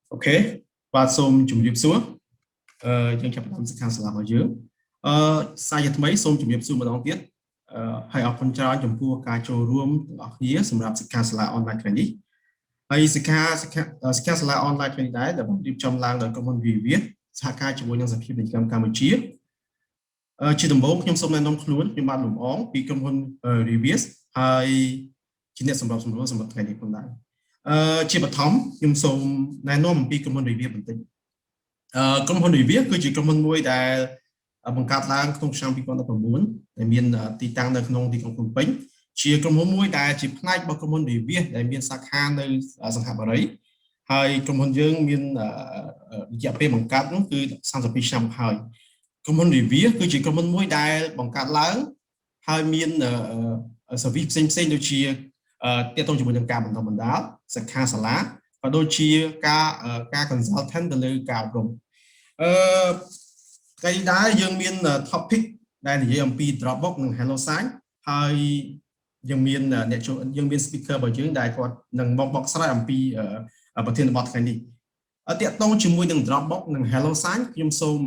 Ok, và xôm chủ nhiệm xuống dương chập tâm khang slam ở dưới sai nhật mấy xôm chủ nhiệm xuống mà đón tiết hay học con trai chồng cua cà chô room ở phía sầm rạp khang slam online cái này hay khang slam online cái này là bằng điểm trong làng đời công an vì viết xa ca cho mỗi nhân dân phim định cầm Cambodia chỉ đồng bộ nhưng xôm này nông luôn nhưng mà lủng óng vì công an Reveres hay chỉ net sầm rạp cái này cũng đang chỉ bật thóng nhưng xôm này nó một vì công an Reveres bình tĩnh công an Reveresคือជាក្រុមហ៊ុនមួយដែលបង្កើតឡើងក្នុងឆ្នាំ2019ដែលមានទីតាំងនៅក្នុងទីក្រុងភ្នំពេញជាក្រុមហ៊ុនមួយដែលជាផ្នែករបស់ក្រុមហ៊ុន Reveres ដែលមានសាខានៅសង្ហបុរីហើយក្រុមហ៊ុនយើងមានរយៈពេលបង្កើតនោះគឺ32ឆ្នាំហើយក្រុមហ៊ុន Reveres គឺជាក្រុមហ៊ុនមួយដែលបង្កើតឡើងហើយមាន service ផ្សេងៗដូចជាទាក់ទងជាមួយនឹងការបណ្តុះបណ្តាលសិក្ខាសាលាក៏ដូចជាការ consultant ទៅលើការអប់រំថ្ងៃដែរយើងមាន topic ដែលនិយាយអំពី Dropbox និង HelloSign ហើយយើងមានអ្នកចូលយើងមាន speaker របស់យើងដែលគាត់នឹងមកបកស្រាយអំពីប្រធានបទថ្ងៃនេះទាក់ទងជាមួយនឹង Dropbox និង HelloSign ខ្ញុំសូម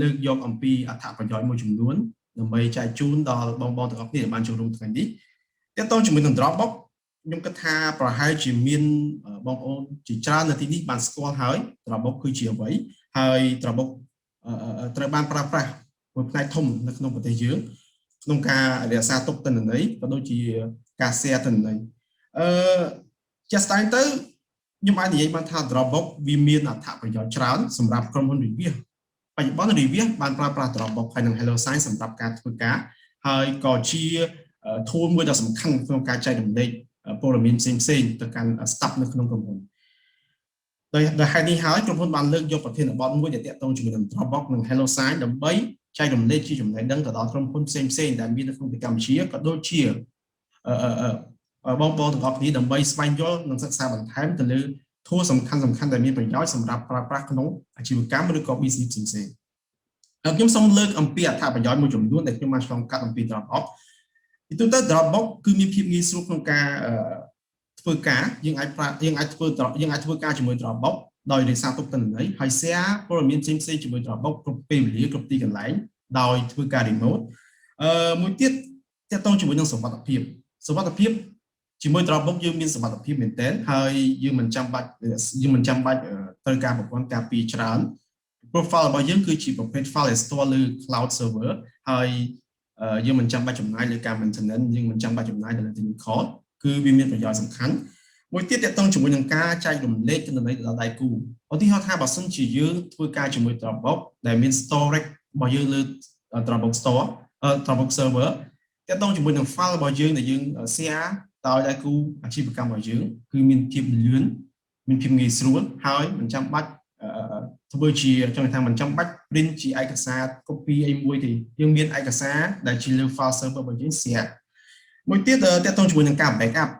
លើកយកអំពីអត្ថប្រយោជន៍មួយចំនួនដើម្បីចែកជូនដល់បងប្អូនទាំងអស់គ្នាដែលបានចូលរួមថ្ងៃនេះទាក់ទងជាមួយនឹង Dropboxខ្ញុំគិតថាប្រហែលជាមានបងប្អូនជាច្រើននៅទីនេះបានស្គាល់ហើយ Dropbox គឺជាអ្វីហើយ Dropbox ត្រូវបានប្រើប្រាស់មួយផ្នែកធំនៅក្នុងប្រទេសយើងក្នុងការរក្សាទុកទិន្នន័យក៏ដូចជាការ share ទិន្នន័យជាក់ស្ដែងទៅខ្ញុំអាចនិយាយបានថា Dropbox វាមានអត្ថប្រយោជន៍ច្រើនសម្រាប់ក្រុមហ៊ុន Reveres បច្ចុប្បន្ន Reveres បានប្រើប្រាស់ Dropbox ហើយនិង HelloSign សម្រាប់ការធ្វើការហើយក៏ជា tool មួយដ៏សំខាន់ក្នុងការចែករំលែកព័ត៌មានផ្សេងៗទៅកាន់ staff នៅក្នុងក្រុមហ៊ុនដោយហេតុនេះហើយក្រុមហ៊ុនបានលើកយកប្រធានបទមួយដែលទាក់ទងជាមួយនឹង Dropbox និង HelloSign ដើម្បីចែករំលែកជាចំណេះដឹងទៅដល់ក្រុមហ៊ុនផ្សេងៗដែលមាននៅក្នុងប្រទេសកម្ពុជាក៏ដូចជាបងប្អូនទាំងអស់គ្នាដើម្បីស្វែងយល់និងសិក្សាបន្ថែមទៅលើ tool សំខាន់ដែលមានប្រយោជន៍សម្រាប់ប្រើប្រាស់ក្នុងអាជីវកម្មឬក៏ business ផ្សេងៗខ្ញុំសូមលើកអំពីអត្ថប្រយោជន៍មួយចំនួនដែលខ្ញុំបានឆ្លងកាត់អំពី Dropbox ពីទូទៅ Dropbox គឺមានភាពងាយស្រួលក្នុងការធ្វើការយើងអាចធ្វើការជាមួយ Dropbox ដោយរក្សាទុកទិន្នន័យហើយ share ព័ត៌មានផ្សេងៗជាមួយ Dropbox គ្រប់ពេលវេលាគ្រប់ទីកន្លែងដោយធ្វើការ remote មួយទៀតទាក់ទងជាមួយនឹងសុវត្ថិភាពជាមួយ Dropbox យើងមានសុវត្ថិភាពមែនទែនហើយយើងមិនចាំបាច់ត្រូវការប្រព័ន្ធការពារច្រើន profile របស់យើងគឺជាប្រភេទ file store លើ cloud server ហើយយើងមិនចាំបាច់ចំណាយលើការ maintenance យើងមិនចាំបាច់ចំណាយលើ technical គឺវាមានប្រយោជន៍សំខាន់មួយទៀតទាក់ទងជាមួយនឹងការចែករំលែកទិន្នន័យទៅដល់ដៃគូឧទាហរណ៍ថាបើសិនជាយើងធ្វើការជាមួយ Dropbox ដែលមាន storage របស់យើងលើ Dropbox store Dropbox server ទាក់ទងជាមួយនឹង file របស់យើងដែលយើង share ដោយដៃគូអាជីវកម្មរបស់យើងគឺមានភាពលឿនមានភាពងាយស្រួលហើយមិនចាំបាច់ធ្វើជាចង់ថាមិនចាំបាច់ print ជាឯកសារ copy អីមួយទេយើងមានឯកសារដែលជាលើ file server របស់យើង share មួយទៀតទាក់ទងជាមួយនឹងការ backup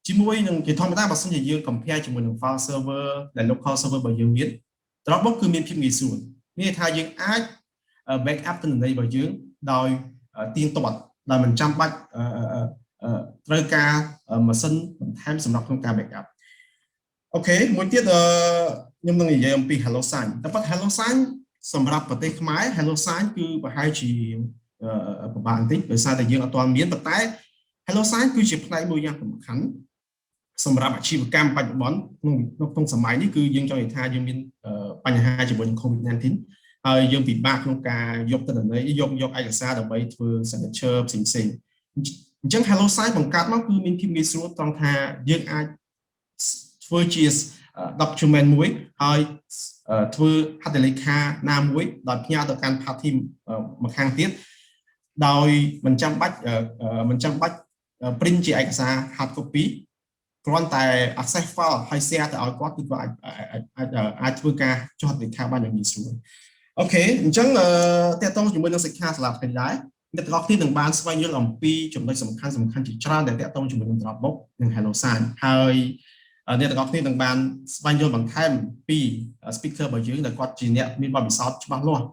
ជាមួយនឹងជាធម្មតាបើសិនជាយើង compare ជាមួយនឹង file server ដែល local server របស់យើងមាន Dropbox គឺមានភាពងាយស្រួលមានន័យថាយើងអាច backup ទិន្នន័យរបស់យើងដោយទៀងទាត់ដោយមិនចាំបាច់ត្រូវការម៉ាស៊ីនបន្ថែមសម្រាប់ក្នុងការ backup អូខេមួយទៀតខ្ញុំនឹងនិយាយអំពី HelloSign តែប៉ុន្តែ HelloSign សម្រាប់ប្រទេសខ្មែរ HelloSign គឺប្រហែលជាពិបាកបន្តិចដោយសារតែយើងអត់ទាន់មានប៉ុន្តែ HelloSign គឺជាផ្នែកមួយយ៉ាងសំខាន់សម្រាប់អាជីវកម្មបច្ចុប្បន្នក្នុងសម័យនេះគឺយើងចង់និយាយថាយើងមានបញ្ហាជាមួយនឹង COVID-19 ហើយយើងពិបាកក្នុងការយកទិន្នន័យយកឯកសារដើម្បីធ្វើ signature ផ្សេងៗអញ្ចឹង HelloSign បង្កើតមកគឺមានភាពងាយស្រួលត្រង់ថាយើងអាចធ្វើជា document មួយហើយធ្វើហត្ថលេខាណាមួយដោយផ្ញើទៅកាន់ party ម្ខាងទៀតដោយមិនចាំបាច់ print ជាឯកសារ hard copy គ្រាន់តែ access file ហើយ share ទៅឲ្យគាត់គឺគាត់អាចធ្វើការចុះហត្ថលេខាបានយ៉ាងងាយស្រួលអូខេអញ្ចឹងតើតើជាមួយនឹងសិក្ខាសាលាផ្សេងដែរអ្នកទាំងអស់គ្នានឹងបានស្វែងយល់អំពីចំណុចសំខាន់ជាច្រើនដែលតើតើជាមួយនឹង Dropbox និង HelloSign ហើយអ្នកទាំងអស់គ្នានឹងបានស្វែងយល់បន្ថែមពី speaker របស់យើងដែលគាត់ជាអ្នកមានបទពិសោធន៍ច្បាស់លាស់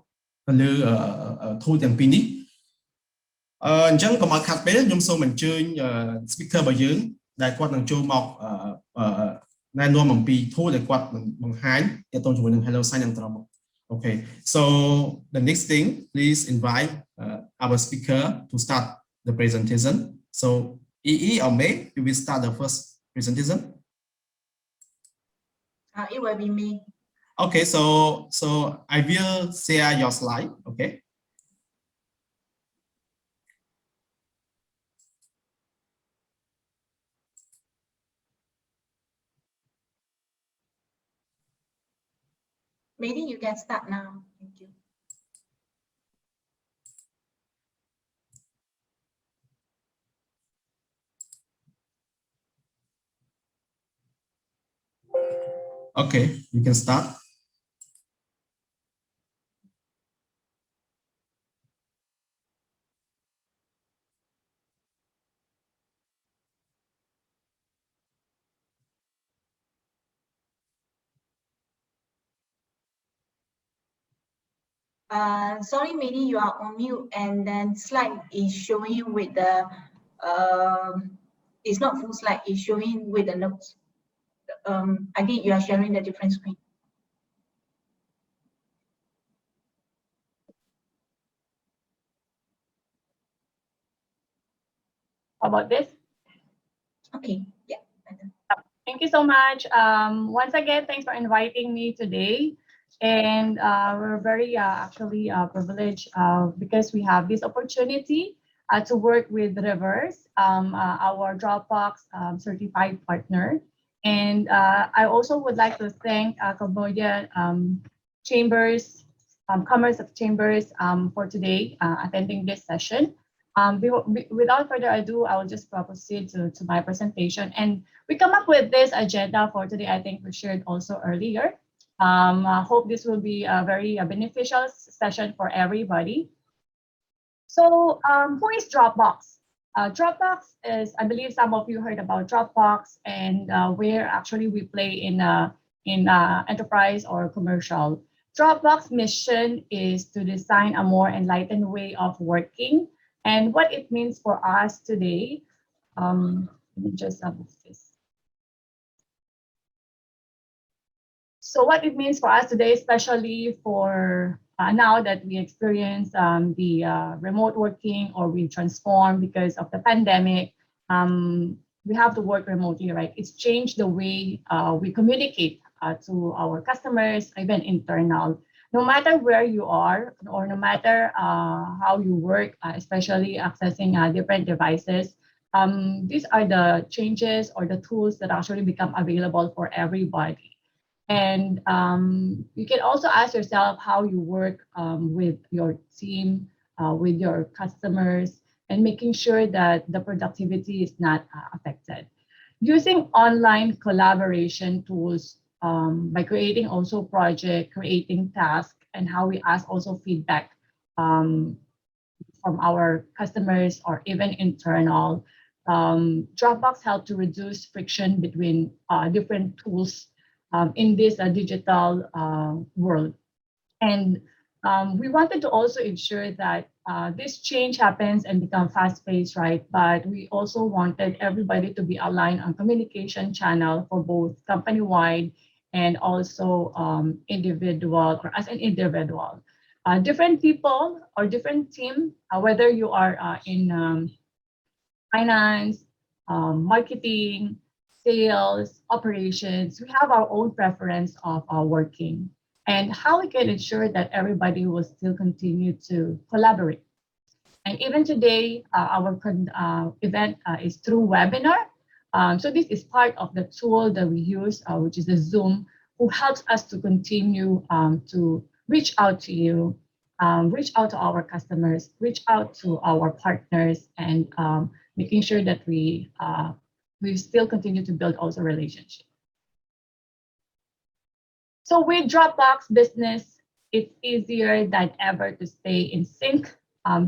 ទៅលើ tool ទាំងពីរនេះអញ្ចឹងកុំឲ្យខាត់ពេលខ្ញុំសូមអញ្ជើញ speaker របស់យើងដែលគាត់នឹងចូលមក ណែនាំអំពី tool ដែលគាត់នឹងបង្ហាញទាក់ទងជាមួយនឹង HelloSign និង Dropbox. Okay, so the next thing, please invite our speaker to start the presentation. So EE or May, you will start the first presentation. It will be me. Okay, so I will share your slide. Okay. Maybe you can start now. Thank you. Okay, you can start. Sorry, Mini, you are on mute, and then slide is showing with the it's not full slide, it's showing with the notes. I think you are sharing the different screen. How about this? Okay, yeah. Thank you so much. Once again, thanks for inviting me today. And we're very actually privileged because we have this opportunity to work with Reveres, our Dropbox certified partner. And I also would like to thank Cambodia Chambers, Commerce of Chambers for today attending this session. Without further ado, I will just proceed to my presentation. And we come up with this agenda for today. I think we shared also earlier. I hope this will be a very beneficial session for everybody. So who is Dropbox? Dropbox is, I believe some of you heard about Dropbox, and where actually we play in enterprise or commercial. Dropbox mission is to design a more enlightened way of working. And what it means for us today, let me just move this. So what it means for us today, especially for now that we experience the remote working or we transform because of the pandemic, we have to work remotely, right? It's changed the way we communicate to our customers, even internal. No matter where you are or no matter how you work, especially accessing different devices, these are the changes or the tools that actually become available for everybody. And you can also ask yourself how you work with your team, with your customers, and making sure that the productivity is not affected. Using online collaboration tools by creating also project, creating tasks, and how we ask also feedback from our customers or even internal. Dropbox helped to reduce friction between different tools in this digital world. And we wanted to also ensure that this change happens and become fast-paced, right? But we also wanted everybody to be aligned on communication channel for both company-wide and also individual or as an individual. Different people or different team, whether you are in finance, marketing, sales, operations, we have our own preference of working and how we can ensure that everybody will still continue to collaborate. And even today, our event is through webinar. So this is part of the tool that we use, which is the Zoom, who helps us to continue to reach out to you, reach out to our customers, reach out to our partners, and making sure that we still continue to build also relationships. So with Dropbox business, it's easier than ever to stay in sync.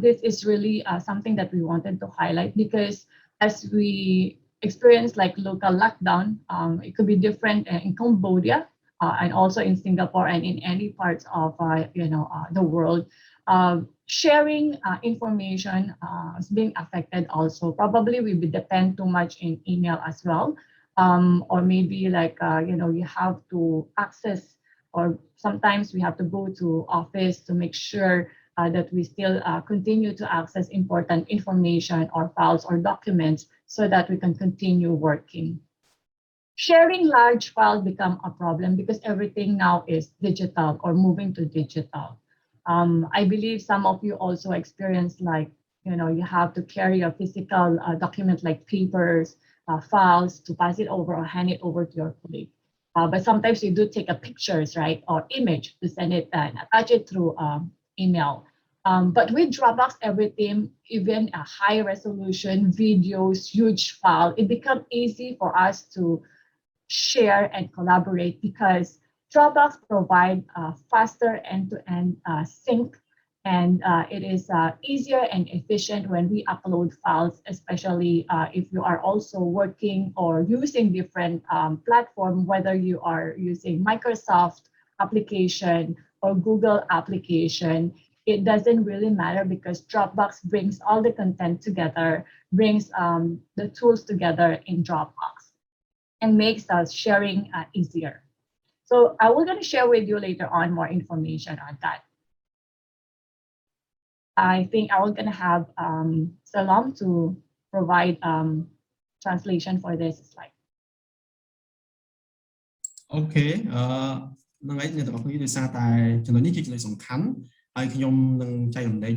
This is really something that we wanted to highlight because as we experience like local lockdown, it could be different in Cambodia and also in Singapore and in any parts of the world. Sharing information is being affected also. Probably we depend too much in email as well. or maybe like, you have to access, or sometimes we have to go to office to make sure that we still continue to access important information or files or documents so that we can continue working. Sharing large files become a problem because everything now is digital or moving to digital. I believe some of you also experience like, you have to carry a physical document like papers, files to pass it over or hand it over to your colleague. But sometimes you do take a pictures, right, or image to send it and attach it through email. But with Dropbox, everything, even a high resolution videos, huge file, it becomes easy for us to share and collaborate because Dropbox provides faster end-to-end sync, and it is easier and efficient when we upload files, especially if you are also working or using different platform, whether you are using Microsoft application or Google application. It doesn't really matter because Dropbox brings all the content together, brings the tools together in Dropbox, and makes us sharing easier. So I will going to share with you later on more information on that. I think I was going to have Salam to provide translation for this slide. Okay. នឹងឯងអ្នកទាំងអស់គ្នាដោយសារតែចំណុចនេះជាចំណុចសំខាន់ហើយខ្ញុំនឹងចែករំលែក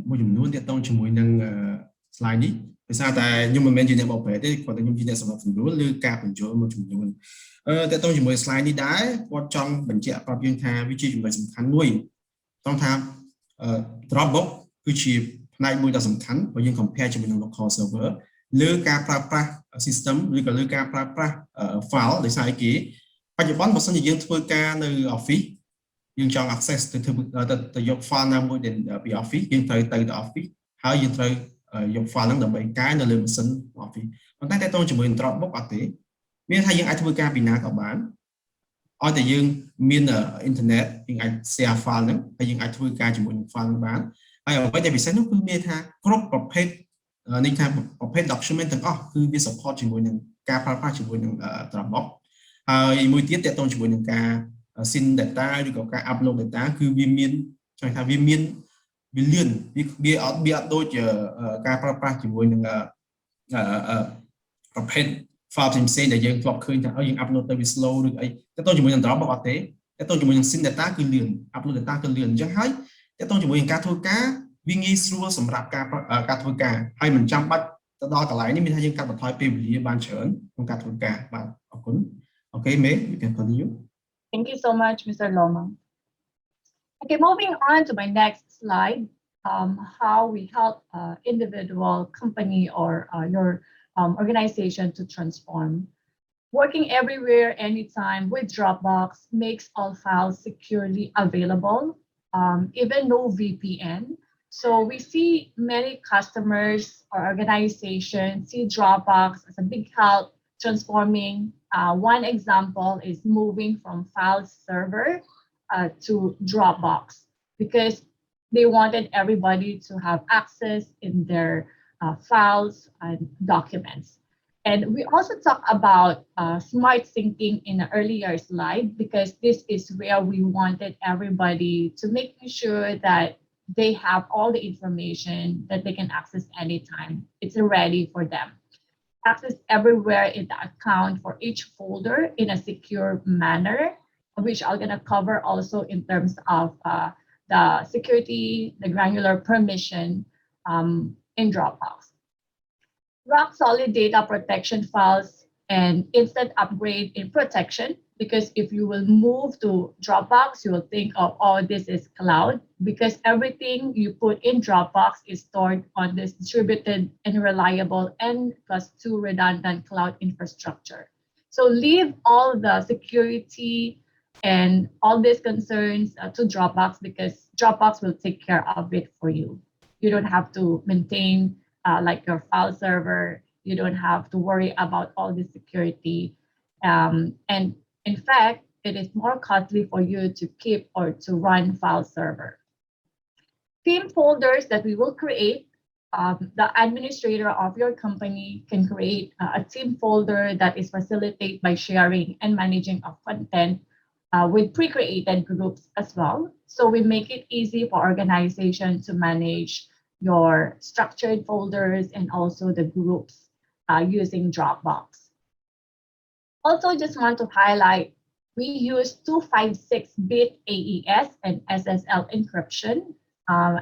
មួយចំនួនទាក់ទងជាមួយនឹង slide នេះដោយសារតែខ្ញុំមិនមែនជាអ្នកបកប្រែទេគាត់តែខ្ញុំជាអ្នកសម្របសម្រួលឬការបញ្ចូលមួយចំនួនទាក់ទងជាមួយ slide នេះដែរគាត់ចង់បញ្ជាក់ប្រាប់យើងថាវាជាចំណុចសំខាន់មួយต้องថា Dropbox គឺជាផ្នែកមួយដ៏សំខាន់បើយើង compare ជាមួយនឹង local server លើការប្រើប្រាស់ system ឬក៏លើការប្រើប្រាស់ file ដោយសារបច្ចុប្បន្នបើសិនជាយើងធ្វើការនៅ office យើងចង់ access ទៅយក file ណាមួយពី office យើងត្រូវទៅ office ហើយយើងត្រូវយក file ហ្នឹងដើម្បីកែនៅលើម៉ាស៊ីន office ប៉ុន្តែតើតើជាមួយ Dropbox អត់ទេមានថាយើងអាចធ្វើការពីណាក៏បានឲ្យតែយើងមាន internet យើងអាច share file ហ្នឹងហើយយើងអាចធ្វើការជាមួយនឹង file ហ្នឹងបានហើយអ្វីដែលពិសេសនោះគឺមានថាគ្រប់ប្រភេទនេះថាប្រភេទ document ទាំងអស់គឺវា support ជាមួយនឹងការប្រើប្រាស់ជាមួយនឹង Dropbox ហើយមួយទៀតតកតងជាមួយនឹងការ send data ឬក៏ការ upload data គឺវាមានចង់ថាវាមានវាលឿនវាអត់ដូចការប្រើប្រាស់ជាមួយនឹងប្រភេទ file ផ្សេងៗដែលយើងធ្លាប់ឃើញថាយើង upload ទៅវា slow ឬអីតកតងជាមួយនឹង Dropbox អត់ទេតកតងជាមួយនឹង send data គឺលឿន upload data គឺលឿនអញ្ចឹងហើយតកតងជាមួយនឹងការធ្វើការវាងាយស្រួលសម្រាប់ការធ្វើការហើយមិនចាំបាច់ទៅដល់កន្លែងនេះមានថាយើងកាត់បន្ថយពេលវេលាបានច្រើនក្នុងការធ្វើការបាទអរគុណ Okay, May, you can continue. Thank you so much, Mr. Loma. Okay, moving on to my next slide, how we help individual, company, or your organization to transform. Working everywhere, anytime with Dropbox makes all files securely available, even no VPN. So we see many customers or organizations see Dropbox as a big help transforming. One example is moving from file server to Dropbox because they wanted everybody to have access in their files and documents. And we also talked about smart syncing in an earlier slide because this is where we wanted everybody to make sure that they have all the information that they can access anytime. It's ready for them. Access everywhere in the account for each folder in a secure manner, which I'm going to cover also in terms of the security, the granular permission in Dropbox. Rock solid data protection files and instant upgrade in protection, because if you will move to Dropbox, you will think of, oh, this is cloud, because everything you put in Dropbox is stored on this distributed and reliable N+2 redundant cloud infrastructure. So leave all the security and all these concerns to Dropbox because Dropbox will take care of it for you. You don't have to maintain like your file server. You don't have to worry about all the security. And in fact, it is more costly for you to keep or to run file server. Theme folders that we will create the administrator of your company can create a team folder that is facilitated by sharing and managing of content with pre-created groups as well. So we make it easy for organizations to manage your structured folders and also the groups using Dropbox. Also, just want to highlight, we use 256-bit AES and SSL encryption.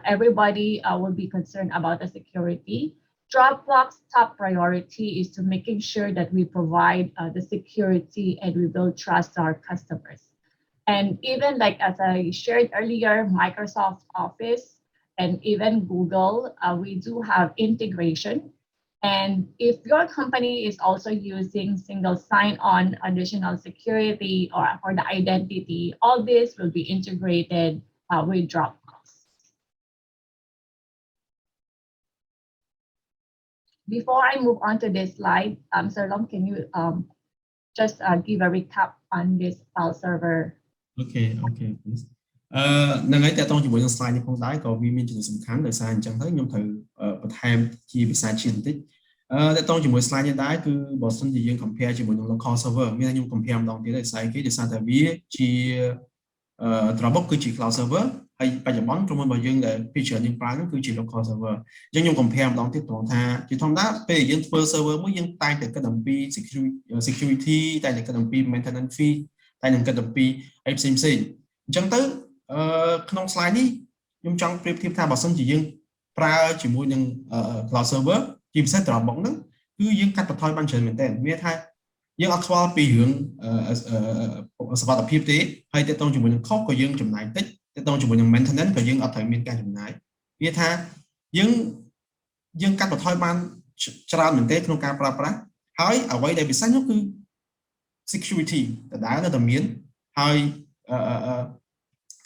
Everybody will be concerned about the security. Dropbox top priority is to making sure that we provide the security and we build trust to our customers. And even like as I shared earlier, Microsoft Office and even Google, we do have integration. And if your company is also using single sign-on, additional security, or for the identity, all this will be integrated with Dropbox. Before I move on to this slide, Sir Long, can you just give a recap on this file server? Okay, please. នឹងហើយតើតោះជាមួយនឹង slide នេះផងដែរក៏វាមានចំណុចសំខាន់ដោយសារអញ្ចឹងហើយខ្ញុំត្រូវបន្ថែមជាភាសាជាតិបន្តិចតើតោះជាមួយ slide នេះដែរគឺបើសិនជាយើង compare ជាមួយនឹង local server មានខ្ញុំ compare ម្ដងទៀតដោយសារគេដោយសារតែវាជា Dropbox គឺជា cloud server ហើយបច្ចុប្បន្នក្រុមហ៊ុនរបស់យើងដែលពីច្រើនយើងប្រើហ្នឹងគឺជា local server អញ្ចឹងខ្ញុំ compare ម្ដងទៀតត្រង់ថាជាធម្មតាពេលយើងធ្វើ server មួយយើងតែងតែគិតអំពី security តែងតែគិតអំពី maintenance fee តែនឹងគិតអំពីអីផ្សេងៗអញ្ចឹងទៅក្នុង slide នេះខ្ញុំចង់ប្រៀបធៀបថាបើសិនជាយើងប្រើជាមួយនឹង cloud server ជាពិសេស Dropbox ហ្នឹងគឺយើងកាត់បន្ថយបានច្រើនមែនទែនមានថាយើងអត់ខ្វល់ពីរឿងសុវត្ថិភាពទេហើយតើតងជាមួយនឹង cost ក៏យើងចំណាយតិចតើតងជាមួយនឹង maintenance ក៏យើងអត់ត្រូវមានការចំណាយវាថាយើងកាត់បន្ថយបានច្រើនមែនទែនក្នុងការប្រើប្រាស់ហើយអ្វីដែលពិសេសនោះគឺ security ដដែលនៅតែមានហើយ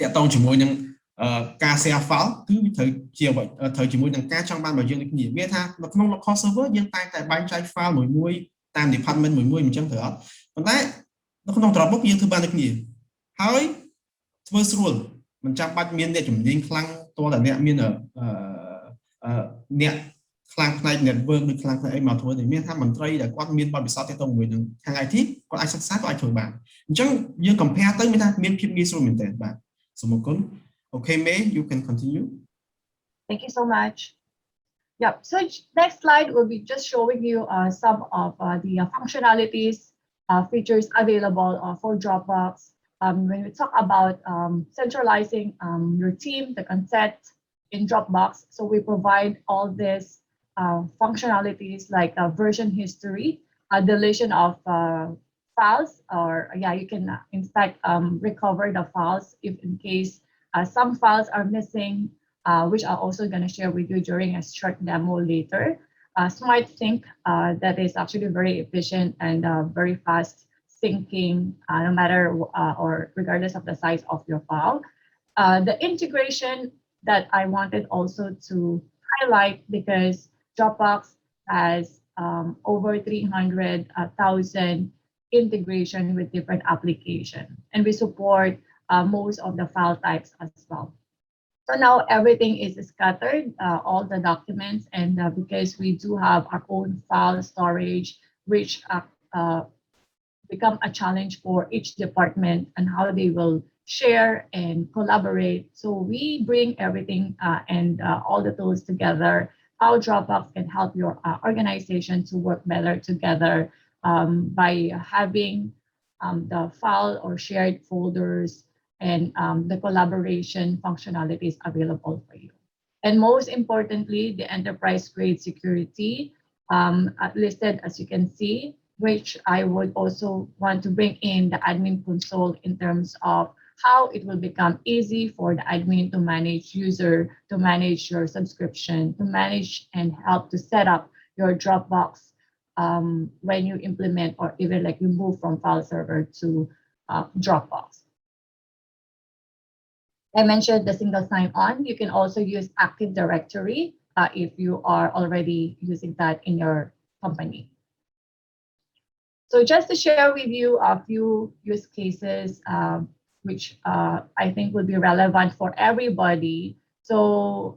តើតងជាមួយនឹងការ share file គឺត្រូវជាមួយនឹងការចង់បានរបស់យើងដូចគ្នាវាថានៅក្នុង local server យើងតែងតែបែងចែក file មួយតាម department មួយអញ្ចឹងត្រូវអត់ប៉ុន្តែនៅក្នុង Dropbox យើងធ្វើបានដូចគ្នាហើយធ្វើស្រួលមិនចាំបាច់មានអ្នកជំនាញខ្លាំងតើអ្នកមានអ្នកខ្លាំងផ្នែក network ឬខ្លាំងផ្នែកអីមកធ្វើទេមានថាមន្ត្រីដែលគាត់មានបទពិសោធន៍ទាក់ទងជាមួយនឹងខាង IT គាត់អាចសិក្សាគាត់អាចធ្វើបានអញ្ចឹងយើង compare ទៅមានថាមានភាពងាយស្រួលមែនទែនបាទសូមអរគុណ Okay May you can continue Thank you so much. Yep, so next slide will be just showing you some of the functionalities, features available for Dropbox. When we talk about centralizing your team, the consent in Dropbox, so we provide all these functionalities like version history, deletion of files, or you can in fact recover the files if in case some files are missing, which I'm also going to share with you during a short demo later. Smart Sync, that is actually very efficient and very fast syncing, no matter or regardless of the size of your file. The integration that I wanted also to highlight because Dropbox has over 300,000 integration with different applications, and we support most of the file types as well. So now everything is scattered, all the documents, and because we do have our own file storage, which become a challenge for each department and how they will share and collaborate. So we bring everything and all the tools together, how Dropbox can help your organization to work better together by having the file or shared folders and the collaboration functionalities available for you. And most importantly, the enterprise-grade security listed as you can see, which I would also want to bring in the admin console in terms of how it will become easy for the admin to manage user, to manage your subscription, to manage and help to set up your Dropbox when you implement or even like you move from file server to Dropbox. I mentioned the single sign-on. You can also use Active Directory if you are already using that in your company. So just to share with you a few use cases, which I think will be relevant for everybody. So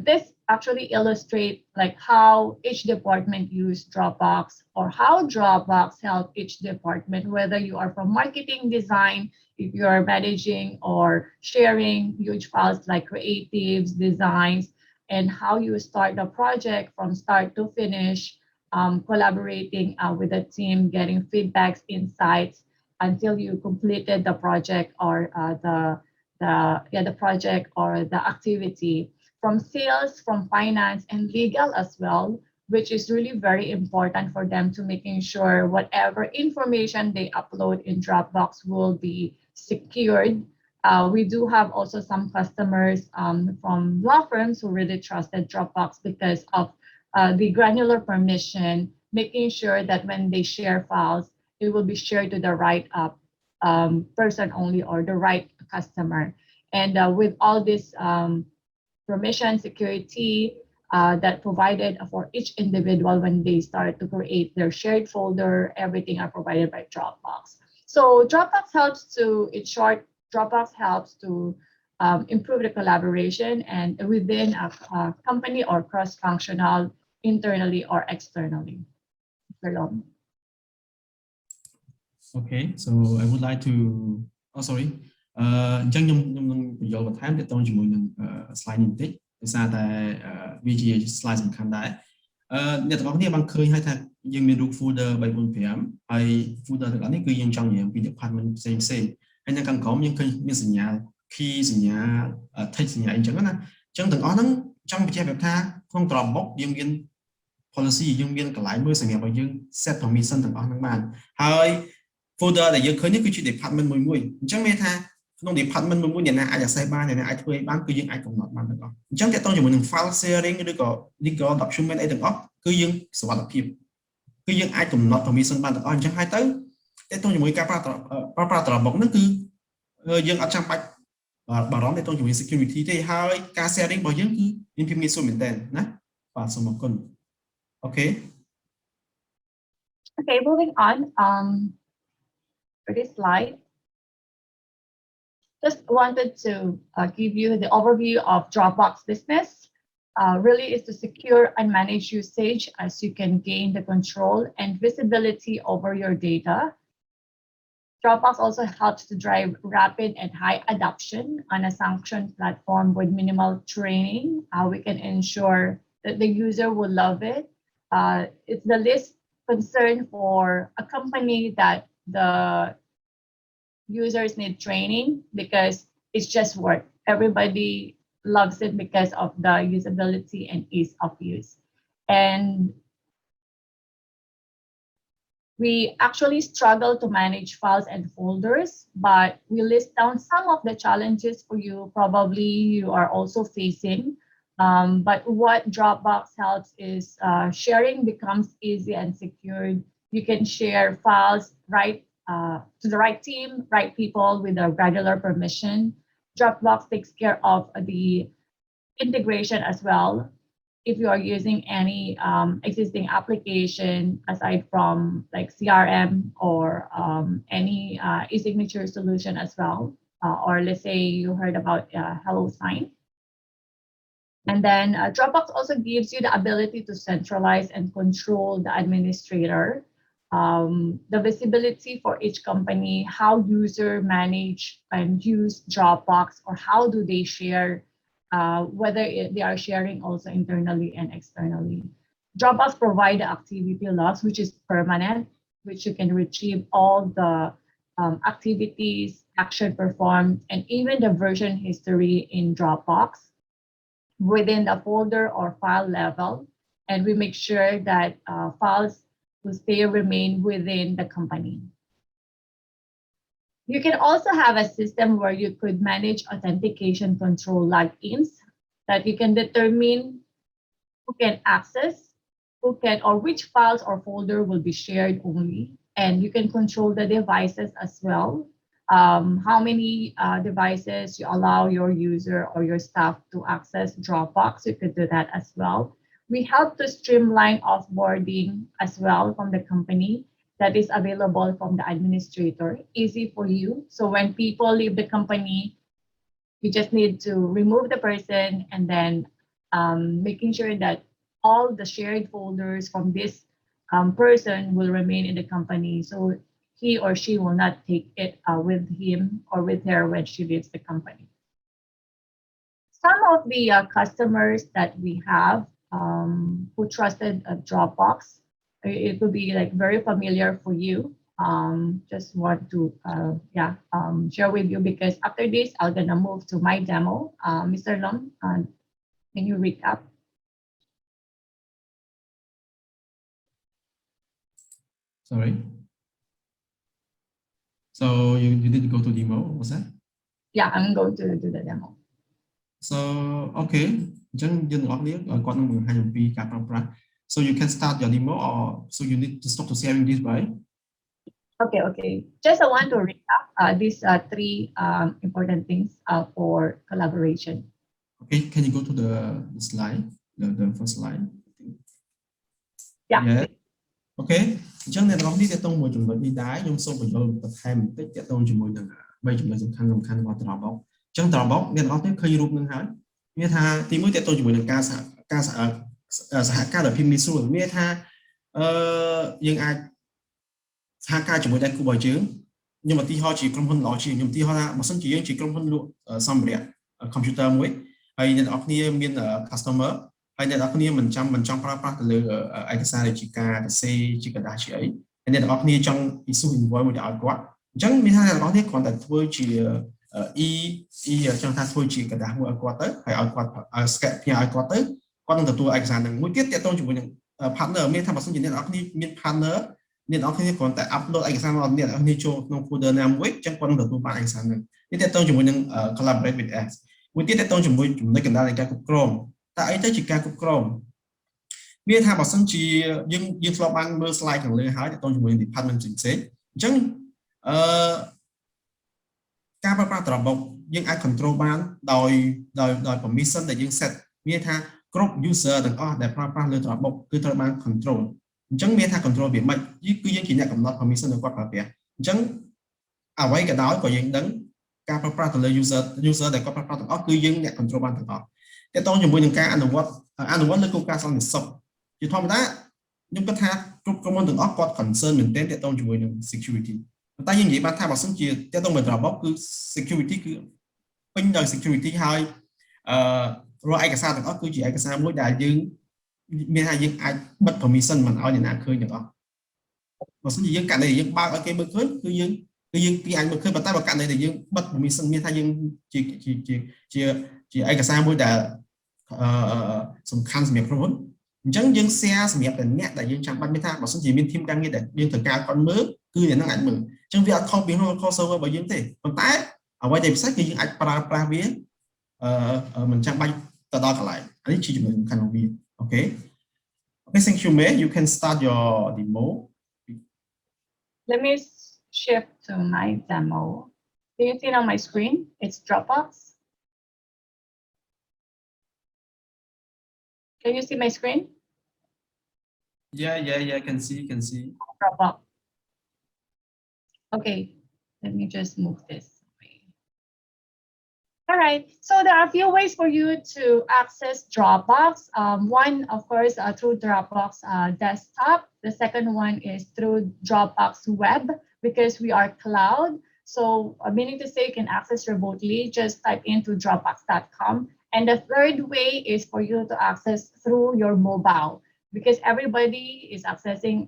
this actually illustrate like how each department use Dropbox or how Dropbox help each department, whether you are from marketing, design, if you are managing or sharing huge files like creatives, designs, and how you start the project from start to finish, collaborating with the team, getting feedbacks, insights until you completed the project or the project or the activity, from sales, from finance, and legal as well, which is really very important for them to making sure whatever information they upload in Dropbox will be secured. We do have also some customers from law firms who really trusted Dropbox because of the granular permission, making sure that when they share files, it will be shared to the right person only or the right customer. And with all this permission, security that provided for each individual when they start to create their shared folder, everything are provided by Dropbox. So Dropbox helps to, in short, Dropbox helps to improve the collaboration and within a company or cross-functional, internally or externally. Okay, so I would like to, oh sorry, អញ្ចឹងខ្ញុំនឹងបញ្យល់បន្ថែមទាក់ទងជាមួយនឹង slide នេះបន្តិចដោយសារតែវាជា slide សំខាន់ដែរអ្នកទាំងអស់គ្នាបានឃើញហើយថាយើងមានរូប folder 3 4 5ហើយ folder ទាំងអស់នេះគឺយើងចង់និយាយពី department ផ្សេងៗហើយនៅខាងក្រោមយើងឃើញមានសញ្ញា key សញ្ញា text សញ្ញាអីចឹងណាអញ្ចឹងទាំងអស់ហ្នឹងចង់បញ្ជាក់ប្រាប់ថាក្នុង Dropbox យើងមាន policy យើងមានកន្លែងមើលសម្រាប់ឲ្យយើង set permission ទាំងអស់ហ្នឹងបានហើយ folder ដែលយើងឃើញនេះគឺជា department មួយអញ្ចឹងមានថាក្នុង department មួយអ្នកណាអាច access បានអ្នកណាអាចធ្វើឲ្យបានគឺយើងអាចកំណត់បានទាំងអស់អញ្ចឹងតើតើជាមួយនឹង file sharing ឬក៏ legal document អីទាំងអស់គឺយើងសុវត្ថិភាពគឺយើងអាចកំណត់ permission បានទាំងអស់អញ្ចឹងហើយទៅតើតើជាមួយការប្រើប្រាស់ Dropbox ហ្នឹងគឺយើងអត់ចាំបាច់បារម្ភតើតើជាមួយ security ទេហើយការ sharing របស់យើងគឺមានភាពងាយស្រួលមែនតើណាបាទសូមអរគុណអូខេ Okay, moving on. For this slide, just wanted to give you the overview of Dropbox business. Really is to secure and manage usage as you can gain the control and visibility over your data. Dropbox also helps to drive rapid and high adoption on a sanctioned platform with minimal training. We can ensure that the user will love it. It's the least concern for a company that the users need training because it's just work. Everybody loves it because of the usability and ease of use. And we actually struggle to manage files and folders, but we list down some of the challenges for you. Probably you are also facing. But what Dropbox helps is sharing becomes easy and secured. You can share files to the right team, right people with a granular permission. Dropbox takes care of the integration as well. If you are using any existing application aside from like CRM or any e-signature solution as well, or let's say you heard about HelloSign. And then Dropbox also gives you the ability to centralize and control the administrator, the visibility for each company, how user manage and use Dropbox, or how do they share, whether they are sharing also internally and externally. Dropbox provide the activity logs, which is permanent, which you can retrieve all the activities, action performed, and even the version history in Dropbox within the folder or file level. And we make sure that files will stay remain within the company. You can also have a system where you could manage authentication control logins that you can determine who can access, who can, or which files or folder will be shared only. And you can control the devices as well. How many devices you allow your user or your staff to access Dropbox, you could do that as well. We help to streamline offboarding as well from the company that is available from the administrator, easy for you. So when people leave the company, you just need to remove the person and then making sure that all the shared folders from this person will remain in the company. So he or she will not take it with him or with her when she leaves the company. Some of the customers that we have who trusted Dropbox, it will be like very familiar for you. Just want to share with you because after this, I'm gonna move to my demo. Mr. Lum, can you recap? Sorry. So you need to go to demo, was that? Yeah, I'm going to do the demo. So okay, just so you can start your demo, or so you need to stop to sharing this, right? Okay. Just I want to recap these three important things for collaboration. Okay, can you go to the slide, the first slide? Yeah. Yeah. Okay. អញ្ចឹងអ្នកនរនេះតើតមួយចំណុចនេះដែរខ្ញុំសូមបញ្យល់បន្ថែមបន្តិចតើតជាមួយនឹង3ចំណុចសំខាន់របស់ Dropbox អញ្ចឹង Dropbox អ្នកនរនេះឃើញរូបនឹងហើយមានថាទី1តើតជាមួយនឹងការសហការដោយភាពងាយស្រួលមានថាយើងអាចសហការជាមួយដៃគូរបស់យើងខ្ញុំឧទាហរណ៍ជាក្រុមហ៊ុនល្អជាងខ្ញុំឧទាហរណ៍ថាបើសិនជាយើងជាក្រុមហ៊ុនលក់សម្ភារៈ computer មួយហើយអ្នកនរគ្នាមាន customer ហើយអ្នកនរគ្នាមិនចង់ប្រើប្រាស់ទៅលើឯកសារជាការសរសេរជាกระดาษជាអីហើយអ្នកនរគ្នាចង់ issue invoice មួយទៅឲ្យគាត់អញ្ចឹងមានថាអ្នកនរគ្នាគ្រាន់តែធ្វើជា ចង់ថាធ្វើជាกระดาษមួយឲ្យគាត់ទៅហើយឲ្យគាត់scan ផ្ញើឲ្យគាត់ទៅគាត់នឹងទទួលឯកសារនឹងមួយទៀតទាក់ទងជាមួយនឹង partner មានថាបើសិនជាអ្នកនរគ្នាមាន partner អ្នកនរគ្នាគ្រាន់តែ upload ឯកសាររបស់អ្នកនរគ្នាចូលក្នុង folder ណាមួយអញ្ចឹងគាត់នឹងទទួលបានឯកសារនឹងនេះទាក់ទងជាមួយនឹង collaborate with us មួយទៀតទាក់ទងជាមួយចំណុចកណ្ដាលនៃការគ្រប់គ្រងតើអីទៅជាការគ្រប់គ្រងមានថាបើសិនជាយើងធ្លាប់បានមើល slide ខាងលើហើយទាក់ទងជាមួយនឹង department ផ្សេងៗអញ្ចឹងការប្រើប្រាស់ Dropbox យើងអាច control បានដោយ permission ដែលយើង set មានថាគ្រប់ user ទាំងអស់ដែលប្រើប្រាស់លើ Dropbox គឺត្រូវបាន control អញ្ចឹងមានថា control វាមិនគឺយើងជាអ្នកកំណត់ permission របស់គាត់ប្រើប្រាស់អញ្ចឹងអ្វីក៏ដោយក៏យើងដឹងការប្រើប្រាស់ទៅលើ user ដែលគាត់ប្រើប្រាស់ទាំងអស់គឺយើងអ្នក control បានទាំងអស់ទាក់ទងជាមួយនឹងការអនុវត្តលើគោលការណ៍សន្តិសុខជាធម្មតាខ្ញុំគិតថាគ្រប់ក្រុមហ៊ុនទាំងអស់គាត់ concern មែនទែនទាក់ទងជាមួយនឹង security ប៉ុន្តែយើងនិយាយបានថាបើសិនជាទាក់ទងមួយ Dropbox គឺ security គឺពេញដោយ security ហើយរាល់ឯកសារទាំងអស់គឺជាឯកសារមួយដែលយើងមានថាយើងអាចបិទ permission មិនឲ្យអ្នកណាឃើញទាំងអស់បើសិនជាយើងករណីយើងបើកឲ្យគេមើលឃើញគឺយើងគេអាចមើលឃើញប៉ុន្តែបើករណីដែលយើងបិទ permission មានថាយើងជាឯកសារមួយដែលសំខាន់សម្រាប់ក្រុមហ៊ុនអញ្ចឹងយើង share សម្រាប់តែអ្នកដែលយើងចាំបាច់មានថាបើសិនជាមាន team ការងារដែលយើងត្រូវការគាត់មើលគឺអ្នកនឹងអាចមើលអញ្ចឹងវាអត់ខុសពី local server របស់យើងទេប៉ុន្តែអ្វីដែលពិសេសគឺយើងអាចប្រើប្រាស់វាមិនចាំបាច់ទៅដល់កន្លែងនេះជាចំណុចសំខាន់របស់វាអូខេ thank you May you can start your demo Let me shift to my demo. Can you see on my screen? It's Dropbox. Can you see my screen? Yeah, can see Dropbox. Okay, let me just move this away. All right, so there are a few ways for you to access Dropbox. One, of course, through Dropbox desktop. The second one is through Dropbox web because we are cloud. So meaning to say you can access remotely, just type into dropbox.com. And the third way is for you to access through your mobile because everybody is accessing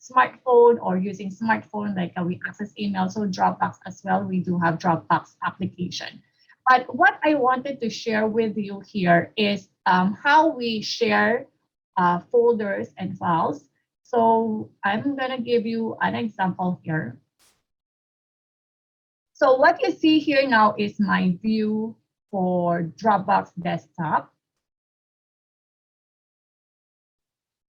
smartphone or using smartphone like we access email. So Dropbox as well, we do have Dropbox application. But what I wanted to share with you here is how we share folders and files. So I'm gonna give you an example here. So what you see here now is my view for Dropbox desktop.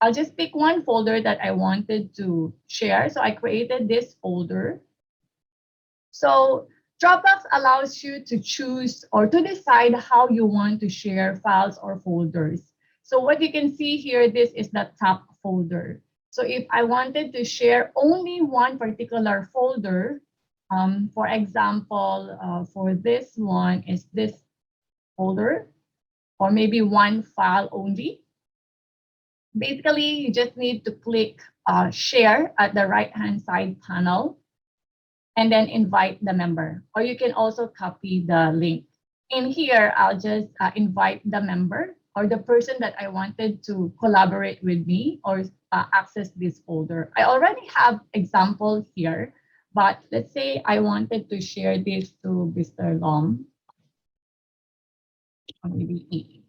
I'll just pick one folder that I wanted to share. So I created this folder. So Dropbox allows you to choose or to decide how you want to share files or folders. So what you can see here, this is the top folder. So if I wanted to share only one particular folder, for example, for this one is this folder. or maybe one file only. Basically, you just need to click share at the right-hand side panel and then invite the member. Or you can also copy the link. In here, I'll just invite the member or the person that I wanted to collaborate with me or access this folder. I already have example here, but let's say I wanted to share this to Mr. Lom, or maybe EE.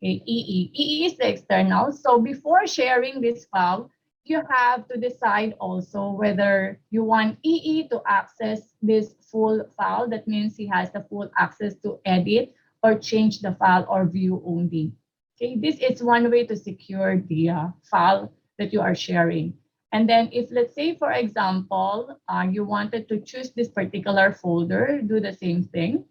Okay, EE is the external. So before sharing this file, you have to decide also whether you want EE to access this full file. That means he has the full access to edit or change the file or view only. Okay, this is one way to secure the file that you are sharing. And then if, let's say, for example, you wanted to choose this particular folder, do the same thing.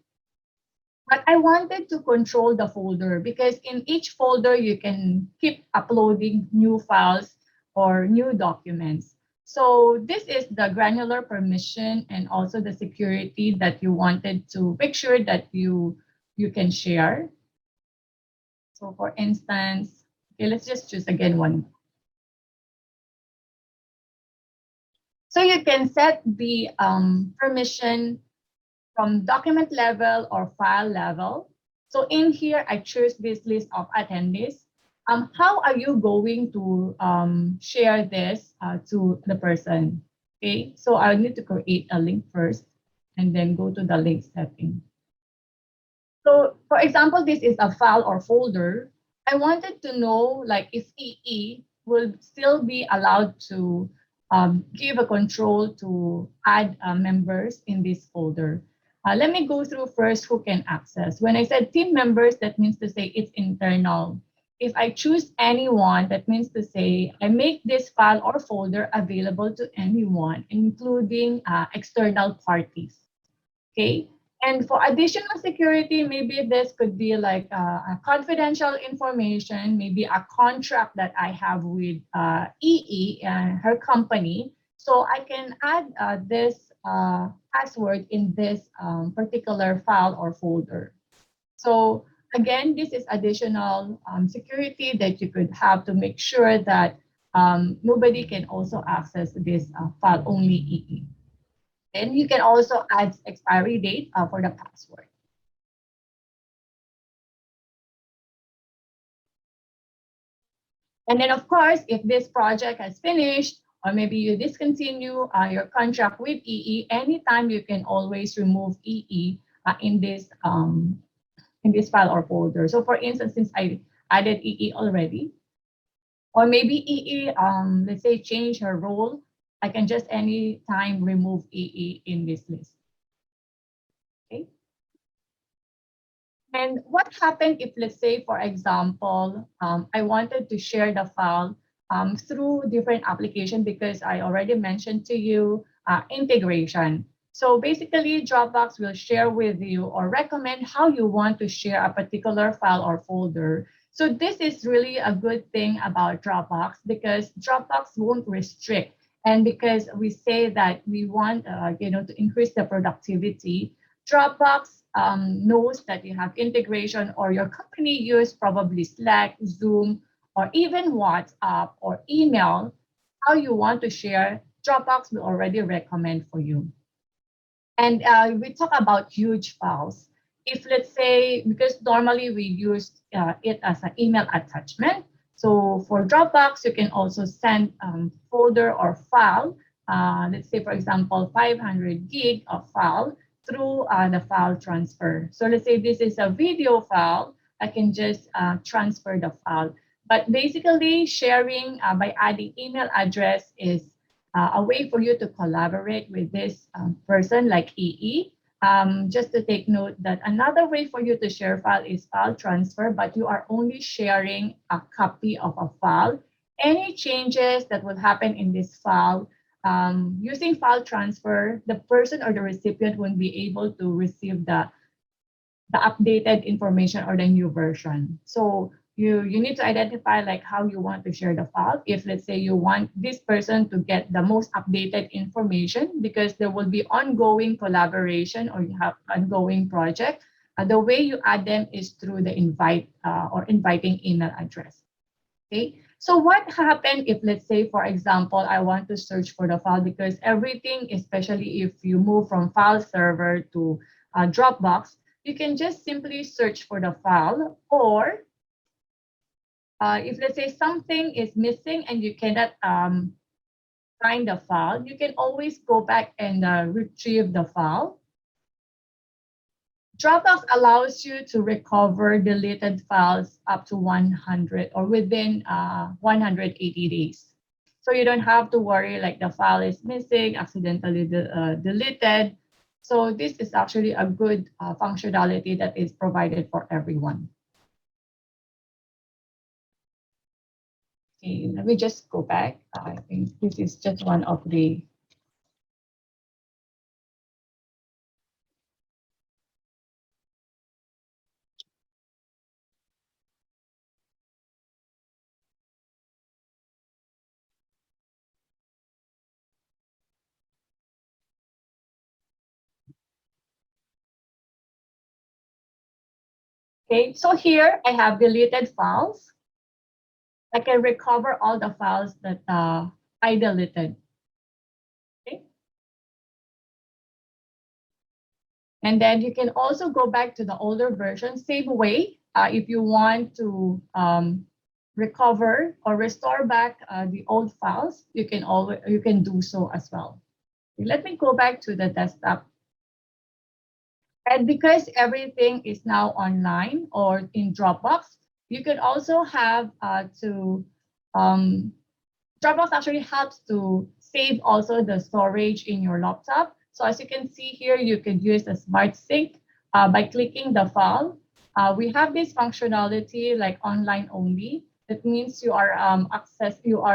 But I wanted to control the folder because in each folder, you can keep uploading new files or new documents. So this is the granular permission and also the security that you wanted to make sure that you can share. So for instance, okay, let's just choose again one. So you can set the permission from document level or file level. So in here, I choose this list of attendees. How are you going to share this to the person? Okay, so I need to create a link first and then go to the link setting. So for example, this is a file or folder. I wanted to know like if EE will still be allowed to give a control to add members in this folder. Let me go through first who can access. When I said team members, that means to say it's internal. If I choose anyone, that means to say I make this file or folder available to anyone, including external parties. Okay. And for additional security, maybe this could be like a confidential information, maybe a contract that I have with EE and her company. So I can add this password in this particular file or folder. So again, this is additional security that you could have to make sure that nobody can also access this file only EE. And you can also add expiry date for the password. And then, of course, if this project has finished, or maybe you discontinue your contract with EE, anytime you can always remove EE in this file or folder. So for instance, since I added EE already, or maybe EE, let's say, change her role, I can just anytime remove EE in this list. Okay. And what happened if, let's say, for example, I wanted to share the file through different applications because I already mentioned to you integration. So basically, Dropbox will share with you or recommend how you want to share a particular file or folder. So this is really a good thing about Dropbox because Dropbox won't restrict. And because we say that we want to increase the productivity, Dropbox knows that you have integration or your company use probably Slack, Zoom, or even WhatsApp or email, how you want to share, Dropbox will already recommend for you. And we talk about huge files. If let's say, because normally we use it as an email attachment, so for Dropbox, you can also send folder or file, let's say, for example, 500 gig of file through the file transfer. So let's say this is a video file, I can just transfer the file. But basically, sharing by adding email address is a way for you to collaborate with this person like EE. Just to take note that another way for you to share file is file transfer, but you are only sharing a copy of a file. Any changes that will happen in this file, using file transfer, the person or the recipient won't be able to receive the updated information or the new version. So you need to identify like how you want to share the file. If let's say you want this person to get the most updated information because there will be ongoing collaboration or you have ongoing project, The way you add them is through the invite or inviting email address. Okay. So what happened if, let's say, for example, I want to search for the file, because everything, especially if you move from file server to Dropbox, you can just simply search for the file, or if, let's say, something is missing and you cannot find the file, you can always go back and retrieve the file. Dropbox allows you to recover deleted files up to 100 or within 180 days. So you don't have to worry like the file is missing, accidentally deleted. So this is actually a good functionality that is provided for everyone. Okay, let me just go back. I think this is just one of the Okay, so here I have deleted files. I can recover all the files that I deleted. Okay. And then you can also go back to the older version, same way. If you want to recover or restore back the old files, you can do so as well. Okay, let me go back to the desktop. And because everything is now online or in Dropbox, you can also have Dropbox actually helps to save also the storage in your laptop. So as you can see here, you can use a smart sync by clicking the file. We have this functionality like online only. That means you are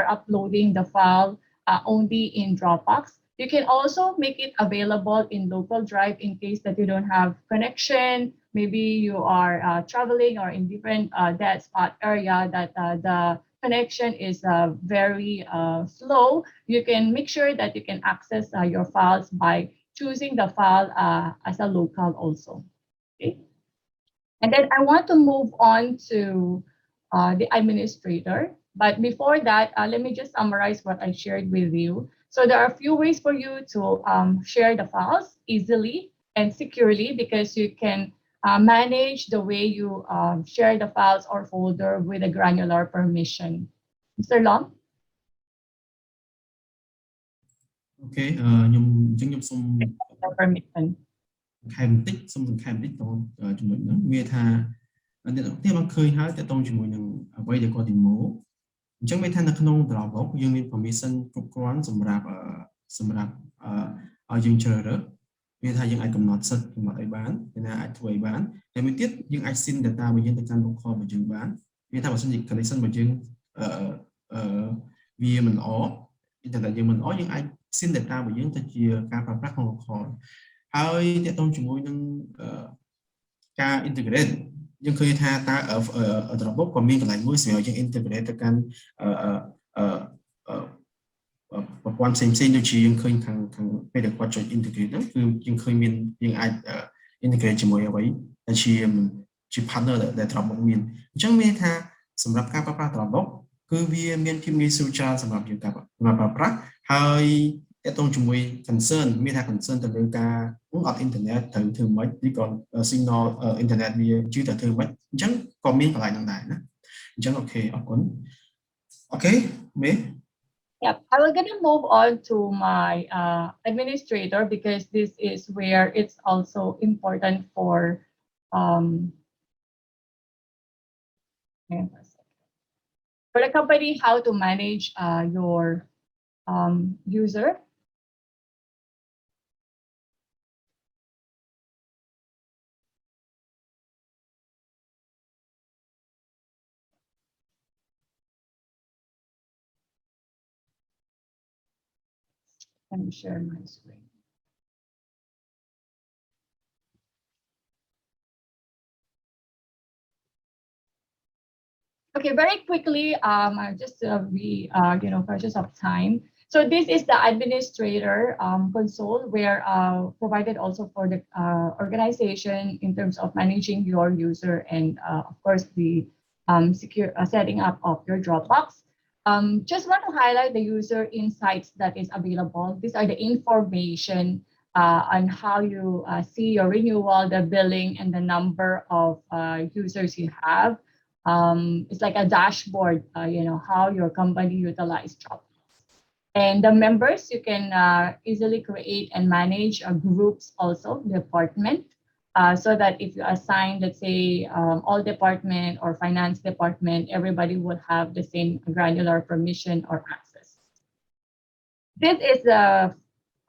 uploading the file only in Dropbox. You can also make it available in local drive in case that you don't have connection. Maybe you are traveling or in different dead spot area that the connection is very slow. You can make sure that you can access your files by choosing the file as a local also. Okay. And then I want to move on to the administrator. But before that, let me just summarize what I shared with you. So there are a few ways for you to share the files easily and securely, because you can manage the way you share the files or folder with a granular permission. Mr. Long? Okay, ខ្ញុំសូម Permission. ខែបន្តិចសូមសង្ខេបបន្តិចតចំណុចហ្នឹងវាថាអ្នកទាំងគ្នាបានឃើញហើយតើតងជាមួយនឹងអ្វីដែលគាត់ demo អញ្ចឹងមានថានៅក្នុង Dropbox យើងមាន permission គ្រប់គ្រាន់សម្រាប់ឲ្យយើងជ្រើសរើសវាថាយើងអាចកំណត់សិទ្ធិកំណត់អីបានគេណាអាចធ្វើអីបានតែមួយទៀតយើងអាច send data របស់យើងទៅកាន់ local របស់យើងបានវាថាបើសិនជា connection របស់យើងវាមិនល្អ internet យើងមិនល្អយើងអាច send data របស់យើងទៅជាការប្រើប្រាស់ក្នុង local ហើយតើតងជាមួយនឹងការ integrate យើងឃើញថាតើ Dropbox ក៏មានកន្លែងមួយសម្រាប់យើង integrate ទៅកាន់ប្រព័ន្ធផ្សេងៗដូចជាយើងឃើញខាងពេលដែលគាត់ចុច integrate ហ្នឹងគឺយើងឃើញមានយើងអាច integrate ជាមួយអ្វីដែលជា partner ដែល Dropbox មានអញ្ចឹងមានថាសម្រាប់ការប្រើប្រាស់ Dropbox គឺវាមានភាពងាយស្រួលច្រើនសម្រាប់យើងការប្រើប្រាស់ហើយតើតងជាមួយ concern មានថា concern ទៅលើការអត់ internet ត្រូវធ្វើម៉េចឬក៏ signal internet វាជឿទៅធ្វើម៉េចអញ្ចឹងក៏មានកន្លែងហ្នឹងដែរណាអញ្ចឹងអូខេអរគុណអូខេមេ Yeah, I was going to move on to my administrator, because this is where it's also important for the company how to manage your user. Let me share my screen. Okay, very quickly, just to be, conscious of time. So this is the administrator console, where provided also for the organization in terms of managing your user and of course the secure setting up of your Dropbox. Just want to highlight the user insights that is available. These are the information on how you see your renewal, the billing, and the number of users you have. It's like a dashboard, how your company utilizes Dropbox. And the members, you can easily create and manage groups also, department, so that if you assign, let's say, all department or finance department, everybody would have the same granular permission or access. This is the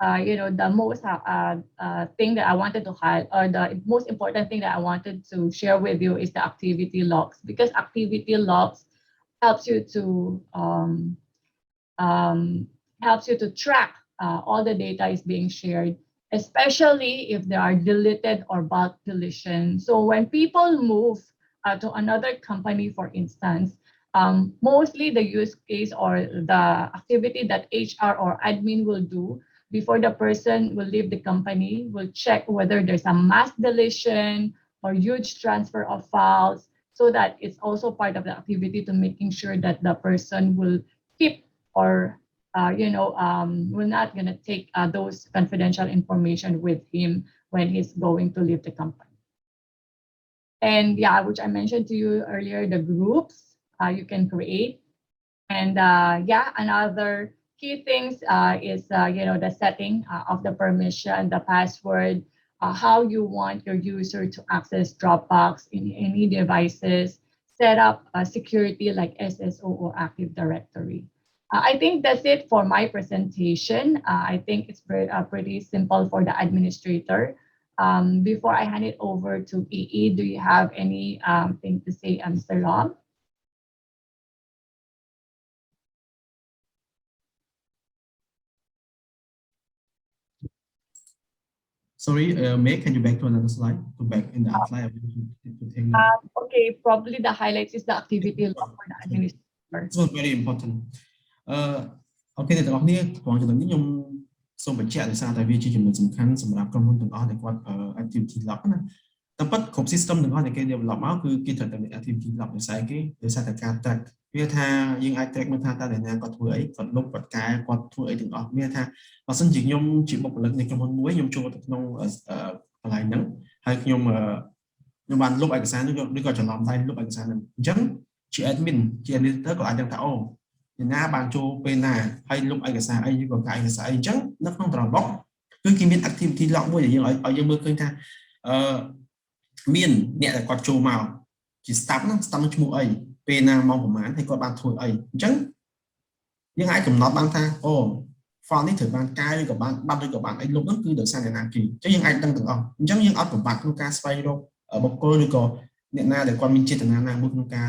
the most thing that I wanted to highlight, or the most important thing that I wanted to share with you is the activity logs, because activity logs helps you to track all the data is being shared, especially if there are deleted or bulk deletion. So when people move to another company, for instance, mostly the use case or the activity that HR or admin will do before the person will leave the company will check whether there's a mass deletion or huge transfer of files, so that it's also part of the activity to making sure that the person will keep or we're not going to take those confidential information with him when he's going to leave the company. And yeah, which I mentioned to you earlier, the groups you can create. And yeah, another key things is, the setting of the permission, the password, how you want your user to access Dropbox in any devices, set up security like SSO or Active Directory. I think that's it for my presentation. I think it's pretty simple for the administrator. Before I hand it over to EE, do you have any thing to say, Mr. Lam? Sorry, May, can you back to another slide? To back in the slide. Okay, probably the highlights is the activity log for the administrator. This was very important. Okay, អ្នកទាំងអស់គ្នាត្រង់ចំណុចនេះខ្ញុំសូមបញ្ជាក់ដោយសារតែវាជាចំណុចសំខាន់សម្រាប់ក្រុមហ៊ុនទាំងអស់ដែលគាត់ប្រើ activity log ណាតែប៉ុតគ្រប់ system ទាំងអស់ដែលគេ develop មកគឺគេត្រូវតែមាន activity log ដោយសារគេដោយសារតែការ track វាថាយើងអាច track មើលថាតើអ្នកណាគាត់ធ្វើអីគាត់លុបគាត់កែគាត់ធ្វើអីទាំងអស់មានថាបើសិនជាខ្ញុំជាបុគ្គលិកនៃក្រុមហ៊ុនមួយខ្ញុំចូលទៅក្នុងកន្លែងហ្នឹងហើយខ្ញុំបានលុបឯកសារនោះឬក៏ច្រឡំដៃលុបឯកសារហ្នឹងអញ្ចឹងជា admin ជា editor ក៏អាចដឹងថាអូអ្នកណាបានចូលពេលណាហើយលុបឯកសារអីឬក៏កែឯកសារអីអញ្ចឹងនៅក្នុង Dropbox គឺគេមាន activity log មួយដែលយើងឲ្យយើងមើលឃើញថាមានអ្នកដែលគាត់ចូលមកជា staff ហ្នឹង staff នឹងឈ្មោះអីពេលណាម៉ោងប្រហែលហើយគាត់បានធ្វើអីអញ្ចឹងយើងអាចកំណត់បានថាអូ file នេះត្រូវបានកែឬក៏បានបាត់ឬក៏បានអីលុបហ្នឹងគឺដោយសារអ្នកណាគេអញ្ចឹងយើងអាចដឹងទាំងអស់អញ្ចឹងយើងអត់ពិបាកក្នុងការស្វែងរកបុគ្គលឬក៏អ្នកណាដែលគាត់មានចេតនាណាមួយក្នុងការ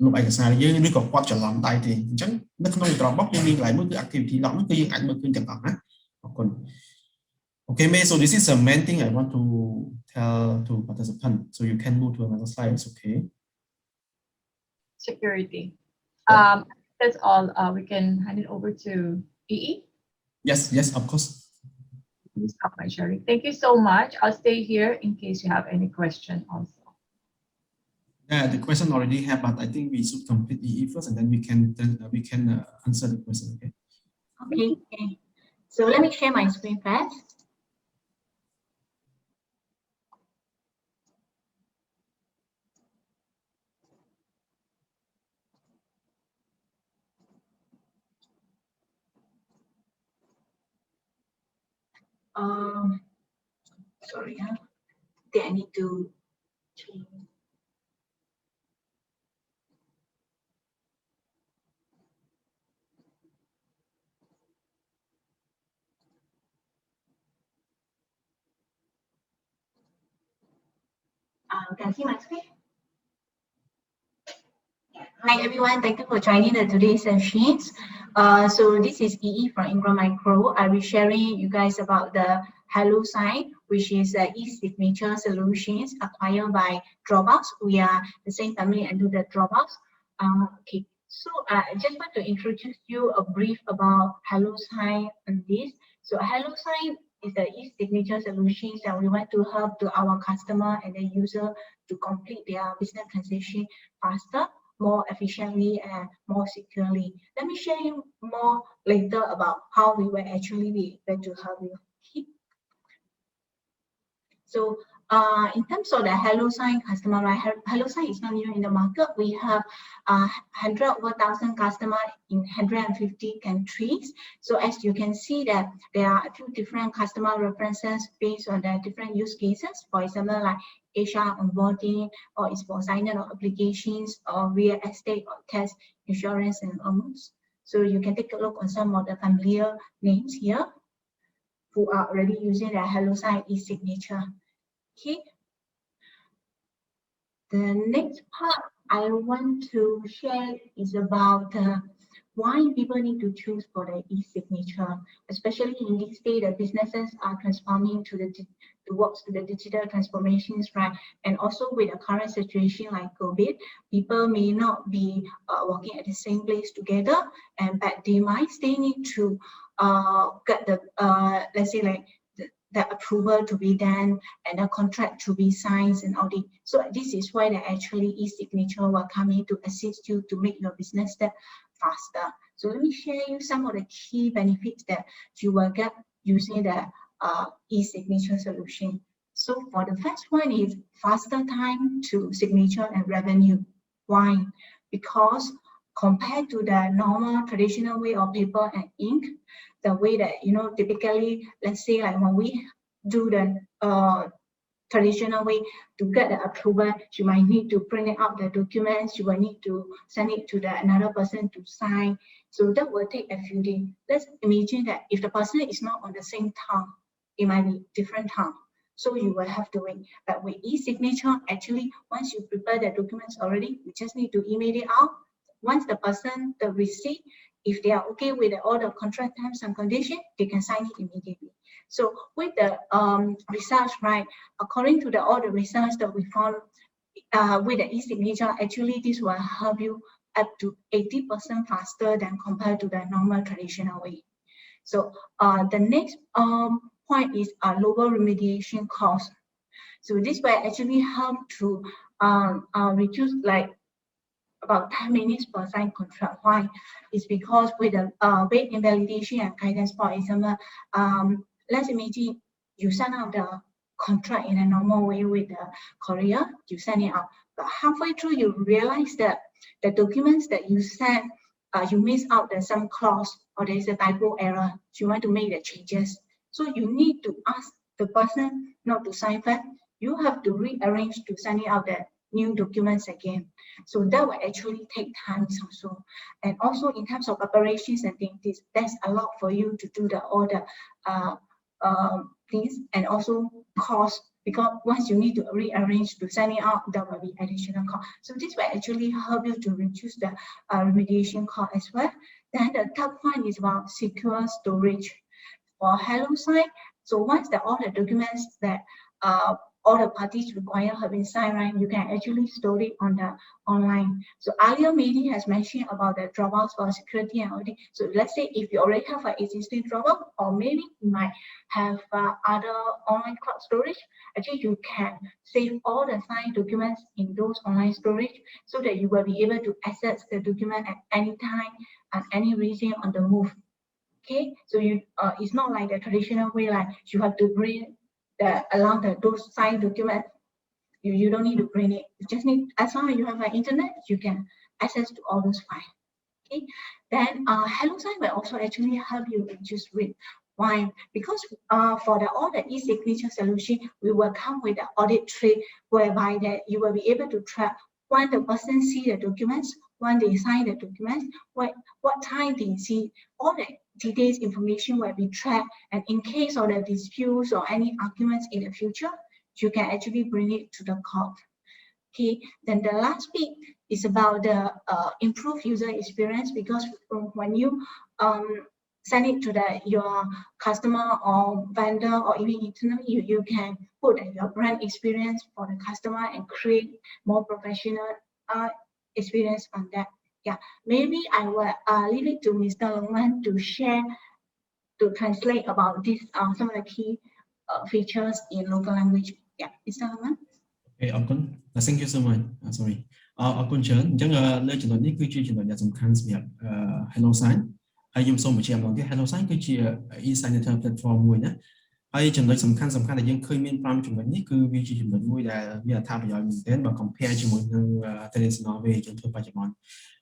លុបឯកសារយើងឬក៏គាត់ច្រឡំដៃទេអញ្ចឹងនៅក្នុង Dropbox យើងមានកន្លែងមួយគឺ activity log ហ្នឹងគឺយើងអាចមើលឃើញទាំងអស់ណាអរគុណ Okay, May, so this is the main thing I want to tell to participants. So you can move to another slide. It's okay. Security. That's all. We can hand it over to EE. Yes, of course. Please stop my sharing. Thank you so much. I'll stay here in case you have any question also. Yeah, the question already have, but I think we should complete EE first, and then we can answer the question. Okay. Okay. So let me share my screen first. Sorry, then I need to change. Can see my screen? Hi everyone, thank you for joining today's sessions. So this is EE from Ingram Micro. I'll be sharing you guys about the HelloSign, which is e-signature solutions acquired by Dropbox. We are the same family under the Dropbox. Okay, So I just want to introduce you a brief about HelloSign on this. So HelloSign is the e-signature solutions that we want to help to our customer and the user to complete their business transaction faster, more efficiently, and more securely. Let me share you more later about how we will actually be able to help you. Okay. So in terms of the HelloSign customer, right? HelloSign is not new in the market. We have 100 over 1,000 customers in 150 countries. So as you can see that there are a few different customer references based on the different use cases. For example, like HR onboarding, or it's for signing of applications, or real estate, or tax, insurance, and almost. So you can take a look on some of the familiar names here who are already using the HelloSign e-signature. Okay. The next part I want to share is about why people need to choose for the e-signature, especially in this day that businesses are transforming towards the digital transformations, right? And also with the current situation like COVID, people may not be working at the same place together, but they might still need to get the let's say like the approval to be done and the contract to be signed and all this. So this is why the actually e-signature will come in to assist you to make your business step faster. So let me share you some of the key benefits that you will get using the e-signature solution. So for the first one is faster time to signature and revenue. Why? Because compared to the normal traditional way of paper and ink, the way that, typically, let's say like when we do the traditional way to get the approval, you might need to print out the documents, you will need to send it to another person to sign. So that will take a few days. Let's imagine that if the person is not on the same town, it might be different town. So you will have to wait. But with e-signature, actually, once you prepare the documents already, you just need to email it out. Once the receipt, if they are okay with all the contract terms and conditions, they can sign it immediately. So with the research, right, according to all the research that we found with the e-signature, actually this will help you up to 80% faster than compared to the normal traditional way. So the next point is lower remediation cost. So this will actually help to reduce like about 10 minutes per sign contract. Why? It's because with the weight invalidation and guidance, for example, let's imagine you send out the contract in a normal way with the courier, you send it out. But halfway through, you realize that the documents that you send, you miss out some clause or there is a typo error. You want to make the changes. So you need to ask the person not to sign back. You have to rearrange to send it out the new documents again. So that will actually take time also. And also in terms of operations and things, that's a lot for you to do all the things, and also cost, because once you need to rearrange to send it out, there will be additional cost. So this will actually help you to reduce the remediation cost as well. Then the third one is about secure storage. For HelloSign, so once all the documents that all the parties require have been signed, right, you can actually store it on the online. So earlier, Mehdi has mentioned about the Dropbox for security and all that. So let's say if you already have an existing Dropbox, or maybe you might have other online cloud storage, actually you can save all the signed documents in those online storage so that you will be able to access the document at any time, at any region on the move. Okay, so you it's not like the traditional way, like you have to bring those signed documents. You don't need to bring it. You just need, as long as you have an internet, you can access to all those files. Okay, then HelloSign will also actually help you reduce risk. Why? Because for all the e-signature solution, we will come with the audit trail, whereby that you will be able to track when the person see the documents, when they sign the documents, what time they see, all the details information will be tracked, and in case of the disputes or any arguments in the future, you can actually bring it to the court. Okay, then the last bit is about the improved user experience, because when you send it to your customer or vendor or even internally, you can put your brand experience for the customer and create more professional experience on that. Yeah, maybe I will leave it to Mr. Longman to share, to translate about this, some of the key features in local language. Yeah, Mr. Longman. Okay, thank you so much. Sorry. អរគុណច្រើនអញ្ចឹងលើចំណុចនេះគឺជាចំណុចដែលសំខាន់សម្រាប់ HelloSign ហើយខ្ញុំសូមបញ្ជាក់ម្ដងទៀត HelloSign គឺជា e-signature platform មួយណាហើយចំណុចសំខាន់ដែលយើងឃើញមាន5ចំណុចនេះគឺវាជាចំណុចមួយដែលមានអត្ថប្រយោជន៍មែនទែនបើ compare ជាមួយនឹង traditional way យើងធ្វើបច្ចុប្បន្ន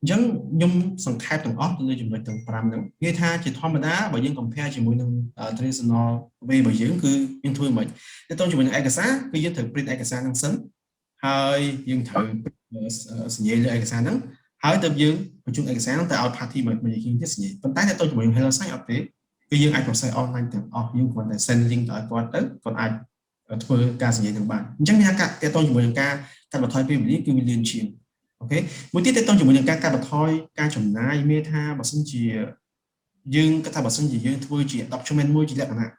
អញ្ចឹងខ្ញុំសង្ខេបទាំងអស់ទៅលើចំណុចទាំង5ហ្នឹងវាថាជាធម្មតាបើយើង compare ជាមួយនឹង traditional way របស់យើងគឺយើងធ្វើមិនទៅតជាមួយនឹងឯកសារគឺយើងត្រូវ print ឯកសារហ្នឹងសិនហើយយើងត្រូវសញ្ញាលើឯកសារហ្នឹងហើយទៅយើងបញ្ជូនឯកសារហ្នឹងទៅឲ្យ party មួយយើងទៀតសញ្ញាប៉ុន្តែទៅជាមួយនឹង HelloSign អត់ទេគឺយើងអាច process online ទាំងអស់យើងគ្រាន់តែ send link ទៅឲ្យគាត់ទៅគាត់អាចធ្វើការសញ្ញានឹងបានអញ្ចឹងវាថាតើតជាមួយនឹងការកាត់បន្ថយពេលវេលាគឺវាលឿនជាងអូខេមួយទៀតតជាមួយនឹងការកាត់បន្ថយការចំណាយមានថាបើសិនជាយើងគាត់ថាបើសិនជាយើងធ្វើជា document មួយជាលក្ខណៈ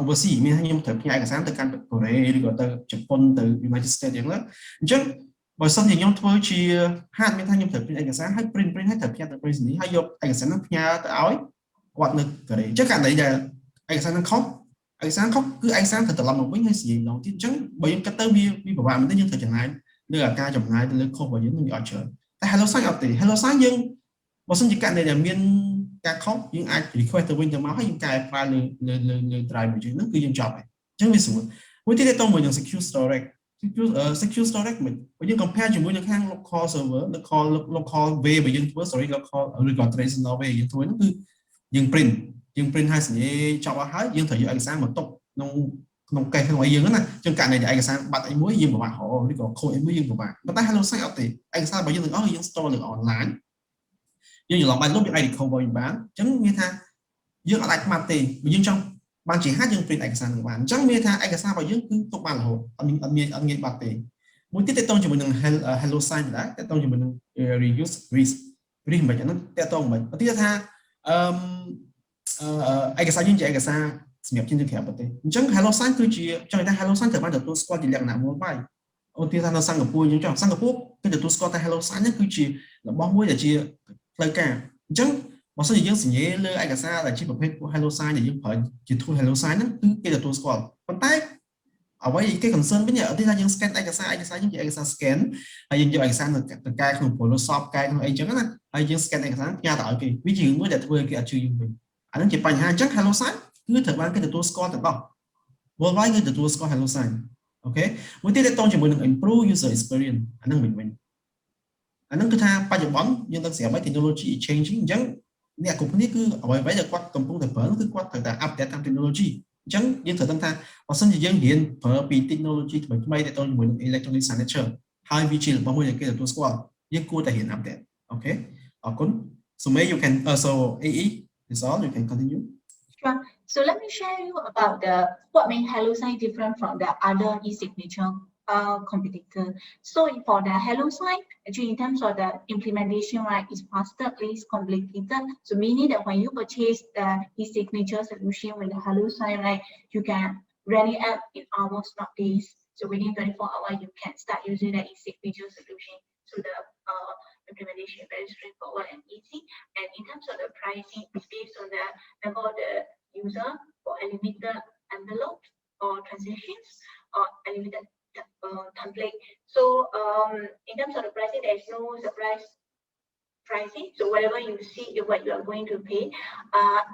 overseas មានថាខ្ញុំត្រូវផ្ញើឯកសារទៅកាន់កូរ៉េឬក៏ទៅជប៉ុនទៅ United States យ៉ាងណាអញ្ចឹងបើសិនជាខ្ញុំធ្វើជា hard មានថាខ្ញុំត្រូវ print ឯកសារហើយ print ហើយត្រូវផ្ញើទៅ president ហើយយកឯកសារនោះផ្ញើទៅឲ្យគាត់នៅកូរ៉េអញ្ចឹងករណីដែលឯកសារនឹងខុសឯកសារខុសគឺឯកសារត្រូវត្រឡប់មកវិញហើយស្រីម្ដងទៀតអញ្ចឹងបើយើងគិតទៅវាពិបាកមែនទេយើងត្រូវចំណាយលើការចំណាយទៅលើខុសរបស់យើងនឹងវាអត់ច្រើនតែ HelloSign អត់ទេ HelloSign យើងបើសិនជាករណីដែលមានការខុសយើងអាច request ទៅវិញទៅមកហើយយើងកែប្រែលើ drive របស់យើងហ្នឹងគឺយើងចប់ហើយអញ្ចឹងវាស្រួលមួយទៀតទៅមួយនឹង secure storage secure storage មិនបើយើង compare ជាមួយនៅខាង local server local way របស់យើងធ្វើ sorry local ឬក៏ traditional way យើងធ្វើហ្នឹងគឺយើង print ហើយសញ្ញាចប់អស់ហើយយើងត្រូវយកឯកសារមកទុកក្នុងកេសក្នុងអីយើងណាចឹងករណីដែលឯកសារបាត់អីមួយយើងពិបាករកឬក៏ខូចអីមួយយើងពិបាកប៉ុន្តែ HelloSign អត់ទេឯកសាររបស់យើងទាំងអស់យើង store លើ online យើងច្រឡំបាច់លុបយើងអាច recover វិញបានអញ្ចឹងមានថាយើងអាចខ្មាត់ទេបើយើងចង់បានជាហាត់យើង print ឯកសារនឹងបានអញ្ចឹងមានថាឯកសាររបស់យើងគឺទុកបានរហូតអត់ងាយបាត់ទេមួយទៀតតទៅជាមួយនឹង HelloSign ដែរតទៅជាមួយនឹង reuse risk មិនអានោះតទៅមិនឧទាហរណ៍ថាឯកសារយើងជាឯកសារសម្រាប់ជាក្រៅប្រទេសអញ្ចឹង HelloSign គឺជាចង់ថា HelloSign ត្រូវបានទទួលស្គាល់ជាលក្ខណៈ worldwide ឧទាហរណ៍ថានៅសិង្ហបុរីយើងចង់សិង្ហបុរីគឺទទួលស្គាល់ថា HelloSign ហ្នឹងគឺជារបស់មួយដែលជាផ្លូវការអញ្ចឹងបើសិនជាយើងសញ្ញាលើឯកសារដែលជាប្រភេទ HelloSign ដែលយើងប្រើជា tool HelloSign ហ្នឹងគឺគេទទួលស្គាល់ប៉ុន្តែអ្វីគេ concern វិញឧទាហរណ៍ថាយើង scan ឯកសារយើងជាឯកសារ scan ហើយយើងយកឯកសារទៅកែក្នុង Photoshop កែក្នុងអីចឹងណាហើយយើង scan ឯកសារផ្ញើទៅឲ្យគេវាជារឿងមួយដែលធ្វើឲ្យគេអត់ជឿយើងវិញអាហ្នឹងជាបញ្ហាអញ្ចឹង HelloSign គឺត្រូវបានគេទទួលស្គាល់ទាំងអស់ worldwide គឺទទួលស្គាល់ HelloSign អូខេមួយទៀតតទៅជាមួយនឹង improve user experience អាហ្នឹងវិញអាហ្នឹងគឺថាបច្ចុប្បន្នយើងដឹងស្រាប់ហើយ technology changing អញ្ចឹងអ្នកគ្រប់គ្នាគឺអ្វីៗដែលគាត់កំពុងតែប្រើគឺគាត់ត្រូវតែ update តាម technology អញ្ចឹងយើងត្រូវដឹងថាបើសិនជាយើងរៀនប្រើពី technology ថ្មីៗទៅជាមួយនឹង electronic signature ហើយវាជារបស់មួយដែលគេទទួលស្គាល់យើងគួរតែរៀន update អូខេអរគុណ so may you can so AE is all you can continue. Sure. So let me share you about what makes HelloSign different from the other e-signature competitor. So for the HelloSign, actually in terms of the implementation, right, it's faster, less complicated. So meaning that when you purchase the e-signature solution with the HelloSign, right, you can run it out in hours, not days. So within 24 hours, you can start using the e-signature solution. So the implementation is very straightforward and easy. And in terms of the pricing, it's based on the number of the user for unlimited envelope or transactions or unlimited template. So in terms of the pricing, there's no surprise pricing. So whatever you see is what you are going to pay.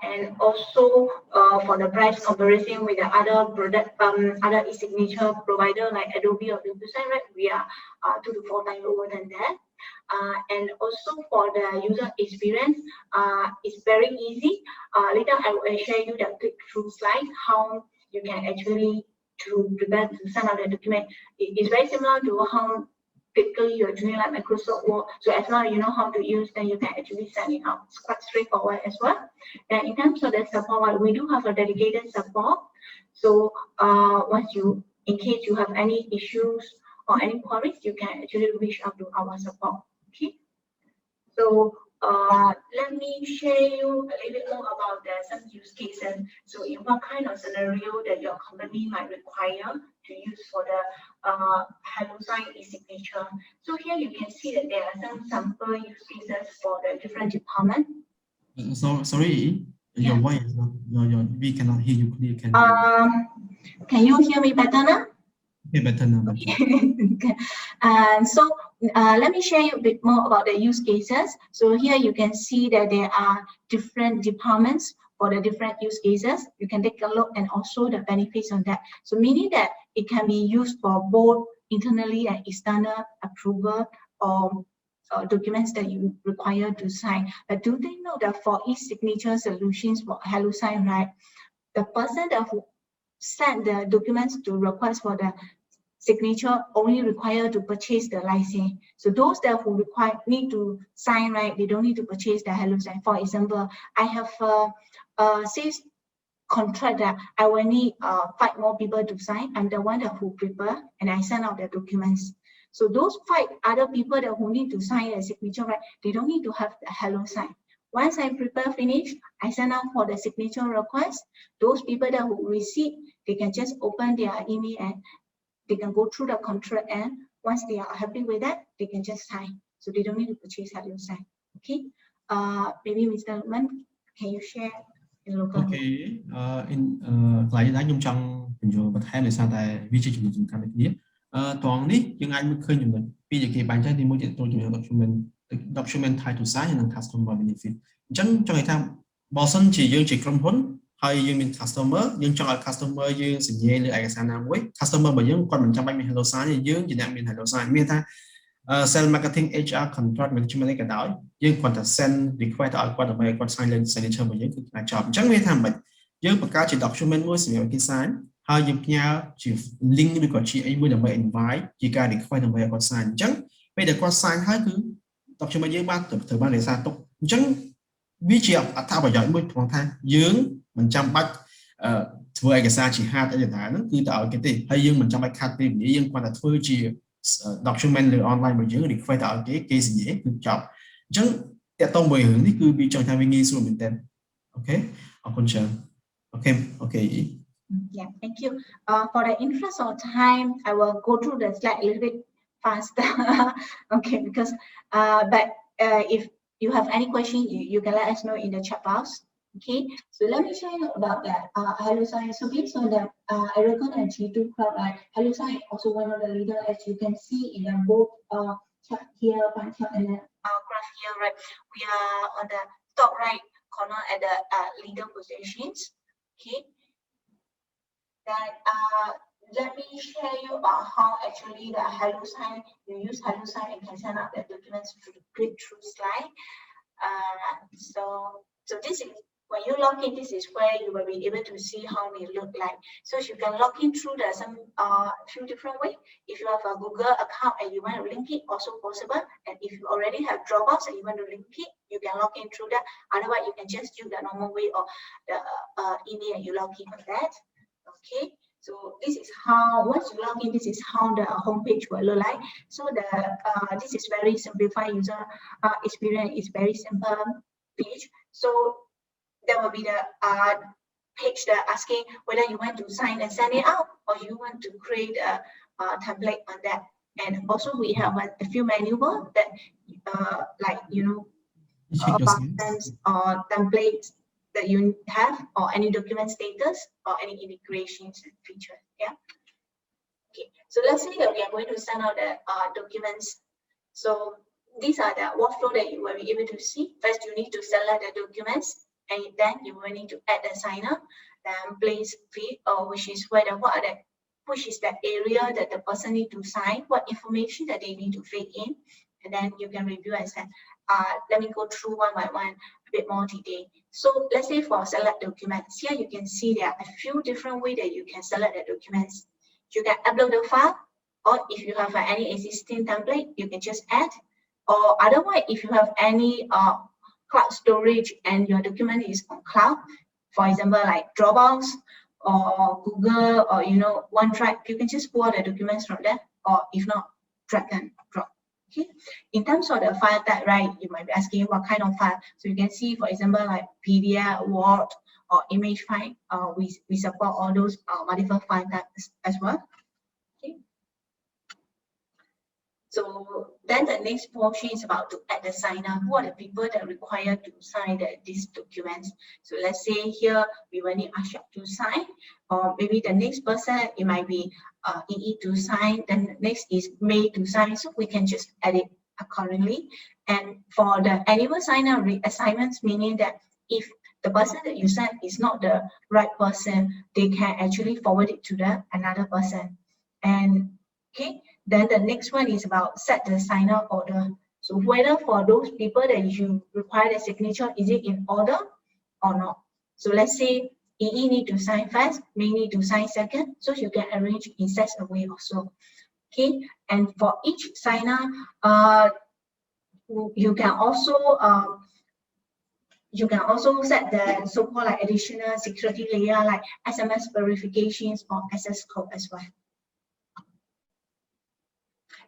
And also for the price comparison with the other product, other e-signature provider like Adobe or HelloSign, right, we are 2 to 4 times lower than that. And also for the user experience, it's very easy. Later I will share you the click-through slide how you can actually to prepare to send out the document. It's very similar to how typically you're doing like Microsoft Word. So as long as you know how to use, then you can actually send it out. It's quite straightforward as well. And in terms of the support, we do have a dedicated support. So once you, in case you have any issues or any queries, you can actually reach out to our support. Okay. So let me share you a little bit more about some use cases. So in what kind of scenario that your company might require to use for the HelloSign e-signature. So here you can see that there are some sample use cases for the different departments. Sorry, your voice is not, we cannot hear you clearly. Can you hear me better now? Okay, better now. Okay. And so let me share you a bit more about the use cases. So here you can see that there are different departments for the different use cases. You can take a look and also the benefits on that. So meaning that it can be used for both internally and external approval or documents that you require to sign. But do they know that for e-signature solutions for HelloSign, right, the person that who sent the documents to request for the signature only required to purchase the license. So those that who need to sign, right, they don't need to purchase the HelloSign. For example, I have a sales contract that I will need 5 more people to sign. I'm the one that who prepare and I send out the documents. So those 5 other people that who need to sign a signature, right, they don't need to have the HelloSign. Once I prepare finish, I send out for the signature request. Those people that who receive, they can just open their email and they can go through the contract, and once they are happy with that, they can just sign. So they don't need to purchase HelloSign. Okay. Maybe Mr. Lukman, can you share in local? Okay. Lại đã dùng trong video bật hai là sao tại vị trí chúng dùng camera kia. Toàn ní nhưng anh mới khơi dùng mình. Bây giờ cái bài trái thì mới chỉ tôi dùng document title sign and customer benefit. Chẳng cho người ta bỏ sân chỉ dương chỉ cầm huấn hay dương mình customer dương cho customer dương sẽ nhẹ lựa ai sang nào với customer bởi dương còn mình trong mình HelloSign thì dương chỉ đang mình HelloSign miễn ta sales marketing HR contract management cái đó dương còn là send request ở qua đời còn sign lên signature bởi dương là chọn chẳng miễn tham bệnh dương một cái chỉ document mới sẽ cái sign hay dương nhau chỉ link đi có chị ấy mới được mày invite chỉ cả request được mày còn sign chẳng bây giờ còn sign hai cứ document dương ban từ ban để ra tốt chẳng vị trí ở thao bảo giỏi mới hoàn thành dương mình chăm bách với cái xa chỉ hai cái điện thoại nó cứ tạo cái gì hay dương mình chăm bách khát tìm để dương quan là thôi chỉ document được online mà dương thì phải tạo cái gì dễ chọn chẳng để tông bồi hướng thì cứ bị trong tham nghi xuống mình tên okay okay. Yeah, thank you. For the interest of time, I will go through the slide a little bit faster. Okay, because but if you have any question, you can let us know in the chat box. Okay, so let me show you about that HelloSign. So based on the Aragon and G2 cloud, HelloSign also one of the leader, as you can see in the both chart here, bar chart, and then graph here, right? We are on the top right corner at the leader positions. Okay, then let me share you about how actually the HelloSign, you use HelloSign and can send out the documents through the click-through slide. So this is when you log in, this is where you will be able to see how they look like. So you can log in through the some few different ways. If you have a Google account and you want to link it, also possible. And if you already have Dropbox and you want to link it, you can log in through that. Otherwise, you can just use the normal way of the email and you log in on that. Okay. So this is how, once you log in, this is how the homepage will look like. So this is very simplified user experience. It's very simple page. So there will be the page that asking whether you want to sign and send it out or you want to create a template on that. And also we have a few manual that like, you know, buttons or templates that you have, or any document status or any integrations and features. Yeah. Okay. So let's say that we are going to send out the documents. So these are the workflow that you will be able to see. First, you need to select the documents, and then you will need to add the signer, then place field, which is where which is the area that the person need to sign, what information that they need to fill in, and then you can review and send. Let me go through one by one a bit more today. So let's say for select documents, here you can see there are a few different ways that you can select the documents. You can upload the file, or if you have any existing template, you can just add. Or otherwise, if you have any cloud storage and your document is on cloud, for example, like Dropbox or Google or OneDrive, you can just pull out the documents from there, or if not, drag and drop. Okay, in terms of the file type, right, you might be asking what kind of file. So you can see, for example, like PDF, Word, or image file. We support all those multiple file types as well. Okay. So then the next portion is about to add the signer. Who are the people that are required to sign these documents? So let's say here we will need Ashok to sign, or maybe the next person, it might be EE to sign, then next is May to sign. So we can just add it accordingly. And for the annual signer reassignments, meaning that if the person that you sign is not the right person, they can actually forward it to another person. And okay, then the next one is about set the signer order. So whether for those people that you require the signature, is it in order or not? So let's say EE need to sign first, May need to sign second, so you can arrange in such a way also. Okay, and for each signer, you can also set the so-called like additional security layer like SMS verifications or access code as well.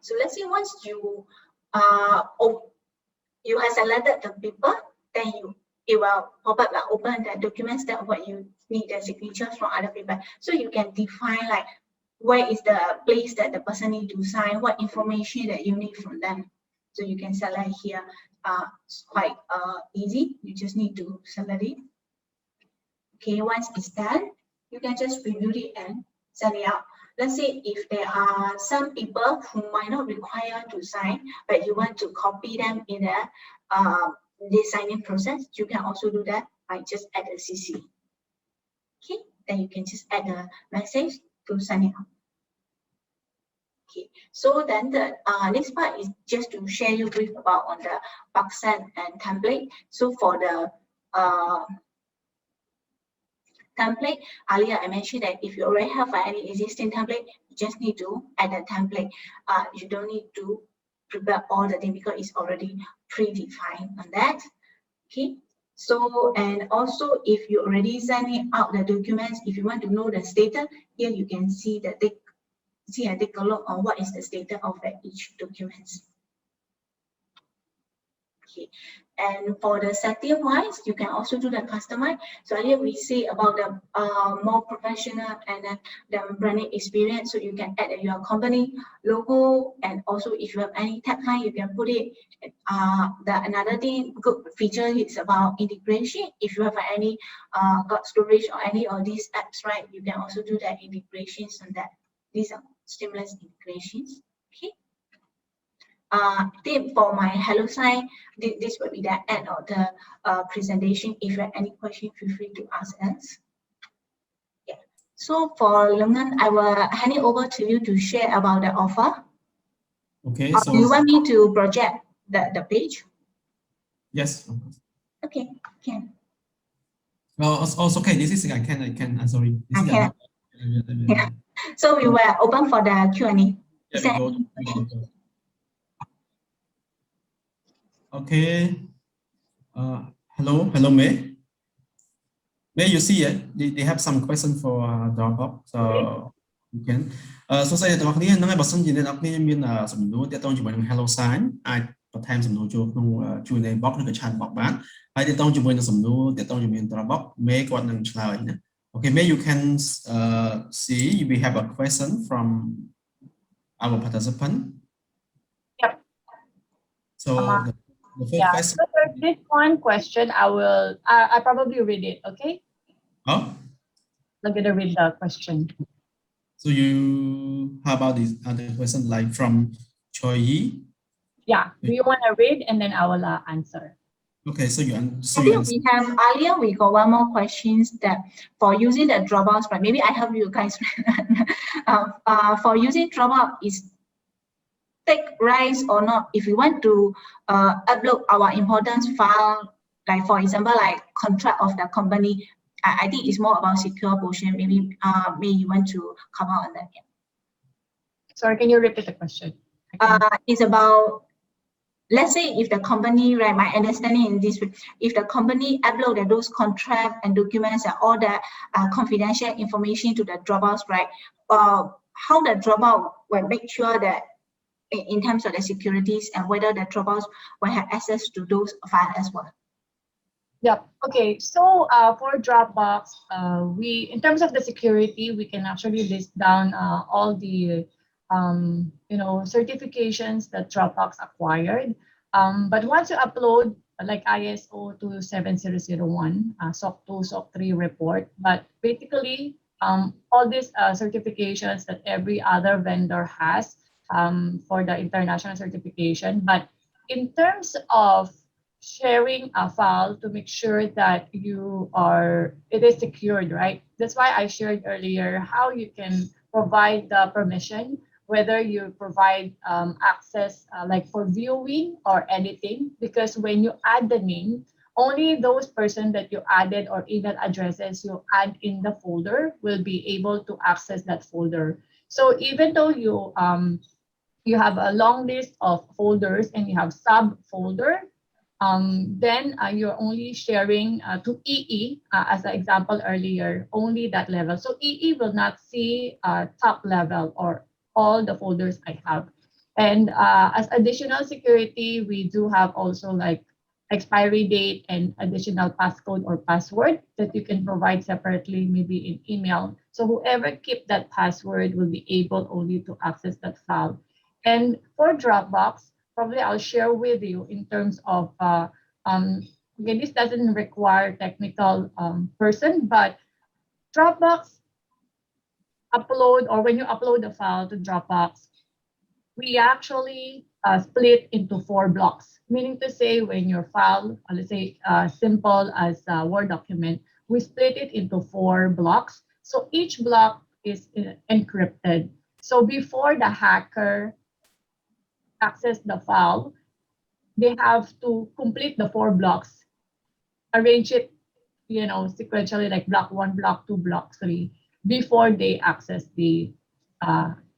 So let's say once you you have selected the people, then it will pop up like open the documents that what you need the signatures from other people. So you can define like where is the place that the person need to sign, what information that you need from them. So you can select here. It's quite easy. You just need to select it. Okay, once it's done, you can just review it and send it out. Let's say if there are some people who might not require to sign, but you want to copy them in the signing process, you can also do that by just add a CC. Okay, then you can just add a message to sign it out. Okay, so then the next part is just to share you brief about on the box set and template. So for the template, earlier I mentioned that if you already have any existing template, you just need to add a template. You don't need to prepare all the things because it's already predefined on that. Okay, so and also if you already sending out the documents, if you want to know the status, here you can see that take a look on what is the status of each document. Okay, and for the setting wise, you can also do the customize. So earlier we say about the more professional and the branding experience. So you can add your company logo, and also if you have any tagline, you can put it. Another thing good feature is about integration. If you have any cloud storage or any of these apps, right, you can also do the integrations on that. These are seamless integrations. Okay. Tip for my HelloSign, this will be the end of the presentation. If you have any question, feel free to ask us. Yeah. So for Lengan, I will hand it over to you to share about the offer. Okay. So you want me to project the page? Yes. Okay. Can. Oh, also okay. This is I can. I'm sorry. This is can. Yeah. So we were open for the Q&A. Yeah, we go. Okay. Hello, May. May, you see it? They have some question for Dropbox. So you can. So say អ្នកនានឹងបើសិនជាអ្នកនាមានសំណួរទាក់ទងជាមួយនឹង HelloSign អាចបន្ថែមសំណួរចូលក្នុង Q&A box ឬក៏ chat box បានហើយទាក់ទងជាមួយនឹងសំណួរទាក់ទងជាមួយនឹង Dropbox May គាត់នឹងឆ្លើយណា Okay, May, you can see we have a question from our participant. Yep. So the first question. So for this one question, I probably read it, okay? Oh? I'm gonna read the question. So how about this other question like from Choi Yi? Yeah, do you want to read and then I will answer? Okay, so I think we have earlier we got one more questions that for using the Dropbox, but maybe I help you guys. For using Dropbox is take rise or not if we want to upload our important file, like for example like contract of the company. I think it's more about secure portion. Maybe you want to come out on that. Yeah. Sorry, can you repeat the question? It's about, let's say if the company, right, my understanding in this, if the company uploaded those contracts and documents and all the confidential information to the Dropbox, right, how the Dropbox will make sure that in terms of the securities and whether the Dropbox will have access to those files as well. Yep. Okay. So for Dropbox, in terms of the security, we can actually list down all the certifications that Dropbox acquired. But once you upload like ISO 27001, SOC 2, SOC 3 report, but basically all these certifications that every other vendor has for the international certification. But in terms of sharing a file to make sure that it is secured, right? That's why I shared earlier how you can provide the permission, whether you provide access like for viewing or editing, because when you add the name, only those persons that you added or email addresses you add in the folder will be able to access that folder. So even though you have a long list of folders and you have subfolder, then you're only sharing to EE, as an example earlier, only that level. So EE will not see top level or all the folders I have. And as additional security, we do have also like expiry date and additional passcode or password that you can provide separately, maybe in email. So whoever keep that password will be able only to access that file. And for Dropbox, probably I'll share with you in terms of, again, this doesn't require technical person, but Dropbox upload, or when you upload the file to Dropbox, we actually split into 4 blocks, meaning to say when your file, let's say simple as a Word document, we split it into 4 blocks. So each block is encrypted. So before the hacker access the file, they have to complete the 4 blocks, arrange it, sequentially, like block 1, block 2, block 3, before they access the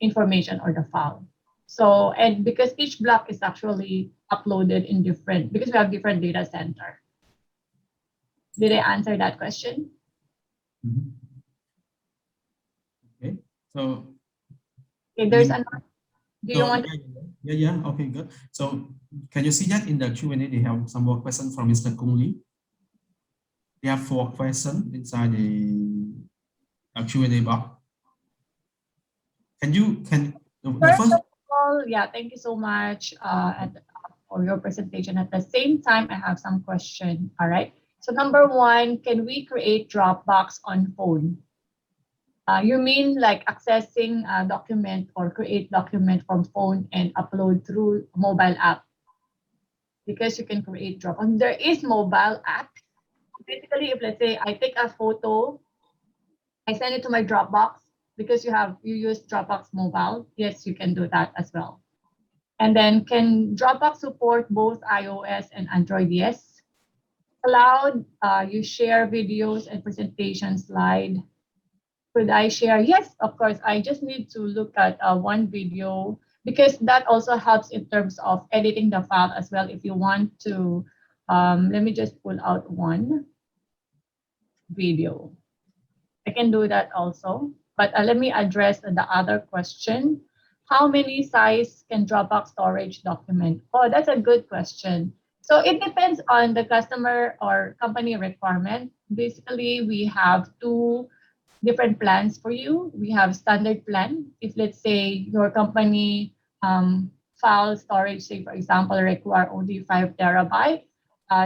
information or the file. So, and because each block is actually uploaded in because we have different data center. Did I answer that question? Mm-hmm. Okay, so Okay, there's another. Do you want? Yeah. Okay, good. So can you see that in the Q&A they have some more questions from Mr. Kung Lee? They have 4 questions inside the Q&A box. First of all, yeah, thank you so much for your presentation. At the same time, I have some questions. All right. So number 1, can we create Dropbox on phone? You mean like accessing a document or create document from phone and upload through mobile app? Because you can create Dropbox. There is mobile app. Basically, if let's say I take a photo, I send it to my Dropbox, because you use Dropbox mobile. Yes, you can do that as well. And then can Dropbox support both iOS and Android? Yes. Cloud, you share videos and presentation slide. Could I share? Yes, of course. I just need to look at one video, because that also helps in terms of editing the file as well. If you want to, let me just pull out one video. I can do that also. But let me address the other question. How many size can Dropbox storage document? Oh, that's a good question. So it depends on the customer or company requirement. Basically, we have 2 different plans for you. We have standard plan. If let's say your company file storage, say for example, require only 5 terabyte,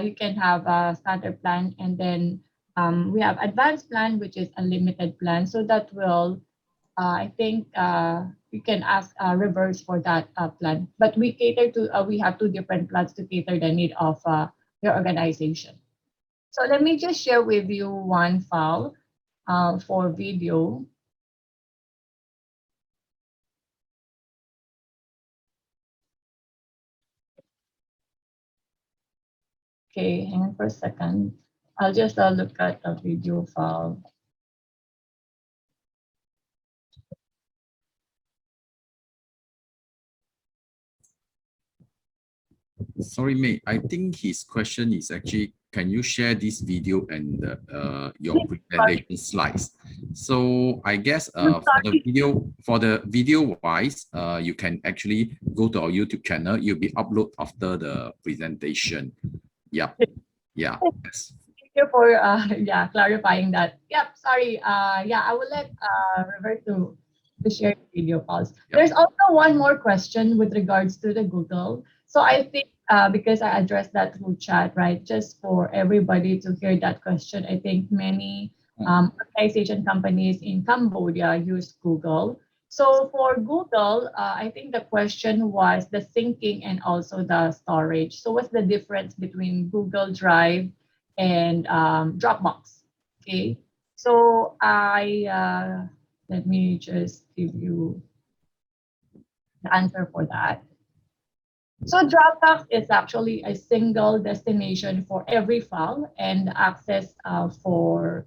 you can have a standard plan. And then we have advanced plan, which is unlimited plan. So that will, I think you can ask Reveres for that plan. But we cater to, we have 2 different plans to cater the need of your organization. So let me just share with you one file for video. Okay, hang on for a second. I'll just look at a video file. Sorry, May. I think his question is actually, can you share this video and your presentation slides? So I guess for the video wise, you can actually go to our YouTube channel. You'll be upload after the presentation. Yeah. Yeah. Yes. Thank you for clarifying that. Yep, sorry. Yeah, I will let Revert to share the video calls. Yep. There's also one more question with regards to the Google. So I think because I addressed that through chat, right? Just for everybody to hear that question, I think many organization companies in Cambodia use Google. So for Google, I think the question was the syncing and also the storage. So what's the difference between Google Drive and Dropbox? Okay, so let me just give you the answer for that. So Dropbox is actually a single destination for every file and access for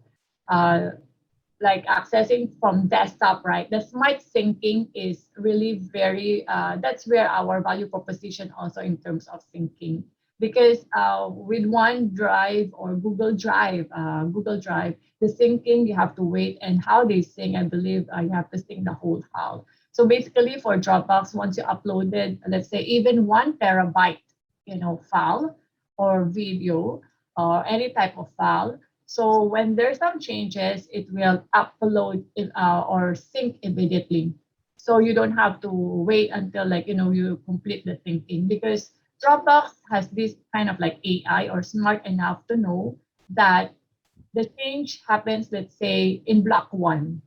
like accessing from desktop, right? The smart syncing is really very, that's where our value proposition also in terms of syncing. Because with OneDrive or Google Drive, the syncing, you have to wait, and how they sync, I believe you have to sync the whole file. So basically for Dropbox, once you uploaded, let's say even 1 terabyte, file or video or any type of file, so when there's some changes, it will upload or sync immediately. So you don't have to wait until you complete the syncing, because Dropbox has this kind of like AI or smart enough to know that the change happens, let's say, in block 1.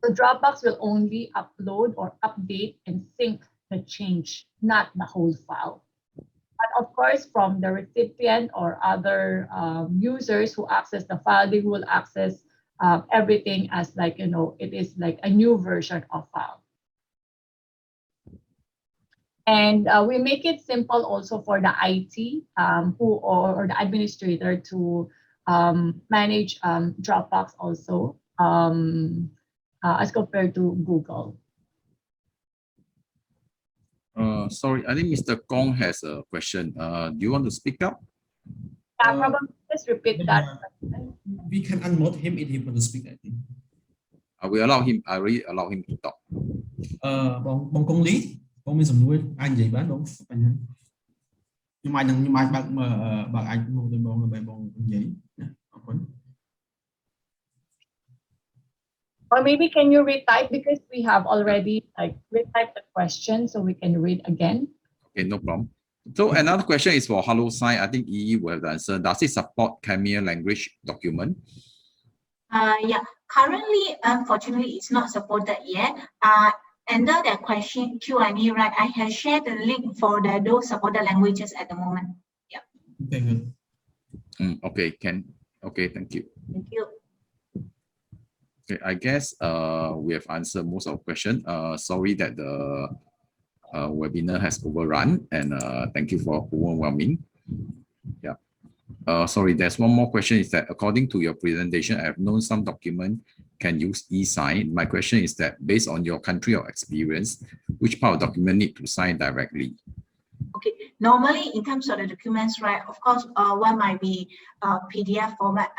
So Dropbox will only upload or update and sync the change, not the whole file. But of course, from the recipient or other users who access the file, they will access everything as it is like a new version of file. And we make it simple also for the IT or the administrator to manage Dropbox also as compared to Google. Sorry, I think Mr. Kong has a question. Do you want to speak up? Yeah, probably just repeat that. We can unmute him if he wants to speak, I think. We allow him. I already allow him to talk. Bong công lý, bongមានសំណួរអាចនិយាយបានបងបញ្ហាខ្ញុំអាចបើកអាចមកទៅបងដើម្បីបងនិយាយណាអរគុណ Or maybe can you retype, because we have already retyped the question, so we can read again. Okay, no problem. So another question is for HelloSign. I think Yi will have the answer. Does it support Khmer language document? Yeah, currently, unfortunately, it's not supported yet. Under that question Q&A, right, I have shared the link for those supported languages at the moment. Yeah. Okay, good. Okay, okay, thank you. Thank you. Okay, I guess we have answered most of the question. Sorry that the webinar has overrun, and thank you for overwhelming. Yeah. Sorry, there's one more question. Is that according to your presentation, I have known some document can use e-sign. My question is that based on your country or experience, which part of document need to sign directly? Okay, normally in terms of the documents, right, of course, one might be PDF format.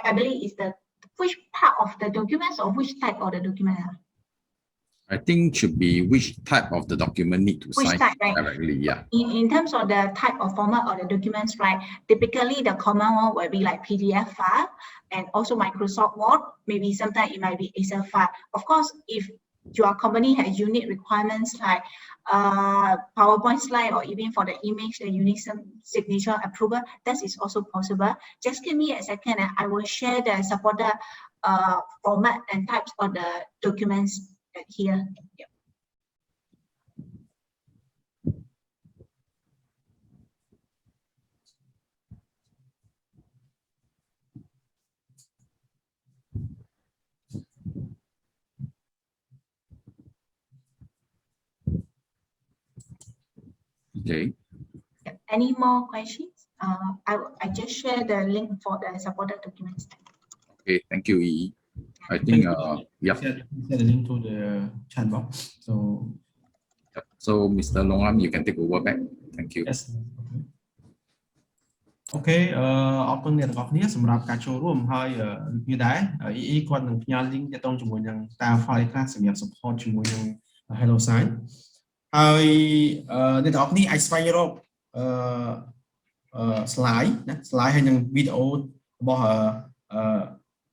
I believe is the which part of the documents or which type of the document? I think should be which type of the document need to sign type, right? directly. Yeah. In terms of the type of format of the documents, right? Typically, the common one will be like PDF file and also Microsoft Word. Maybe sometimes it might be Excel file. Of course, if your company has unique requirements like PowerPoint slide, or even for the image, the unique signature approval, that is also possible. Just give me a second and I will share the supported format and types of the documents here. Yep. Okay. Any more questions? I just share the link for the supported documents. Okay, thank you, Yi. I think yeah. Share the link to the chat box. So Mr. Longham, you can take over back. Thank you. Yes. អូខេអរគុណអ្នកទាំងអស់គ្នាសម្រាប់ការចូលរួមហើយវាដែរ EE គាត់នឹងផ្ញើ link ទាក់ទងជាមួយនឹងតាម file ខ្លះសម្រាប់ support ជាមួយនឹង HelloSign ហើយអ្នកទាំងអស់គ្នាអាចស្វែងរកslide ណា slide ហើយនឹងវីដេអូរបស់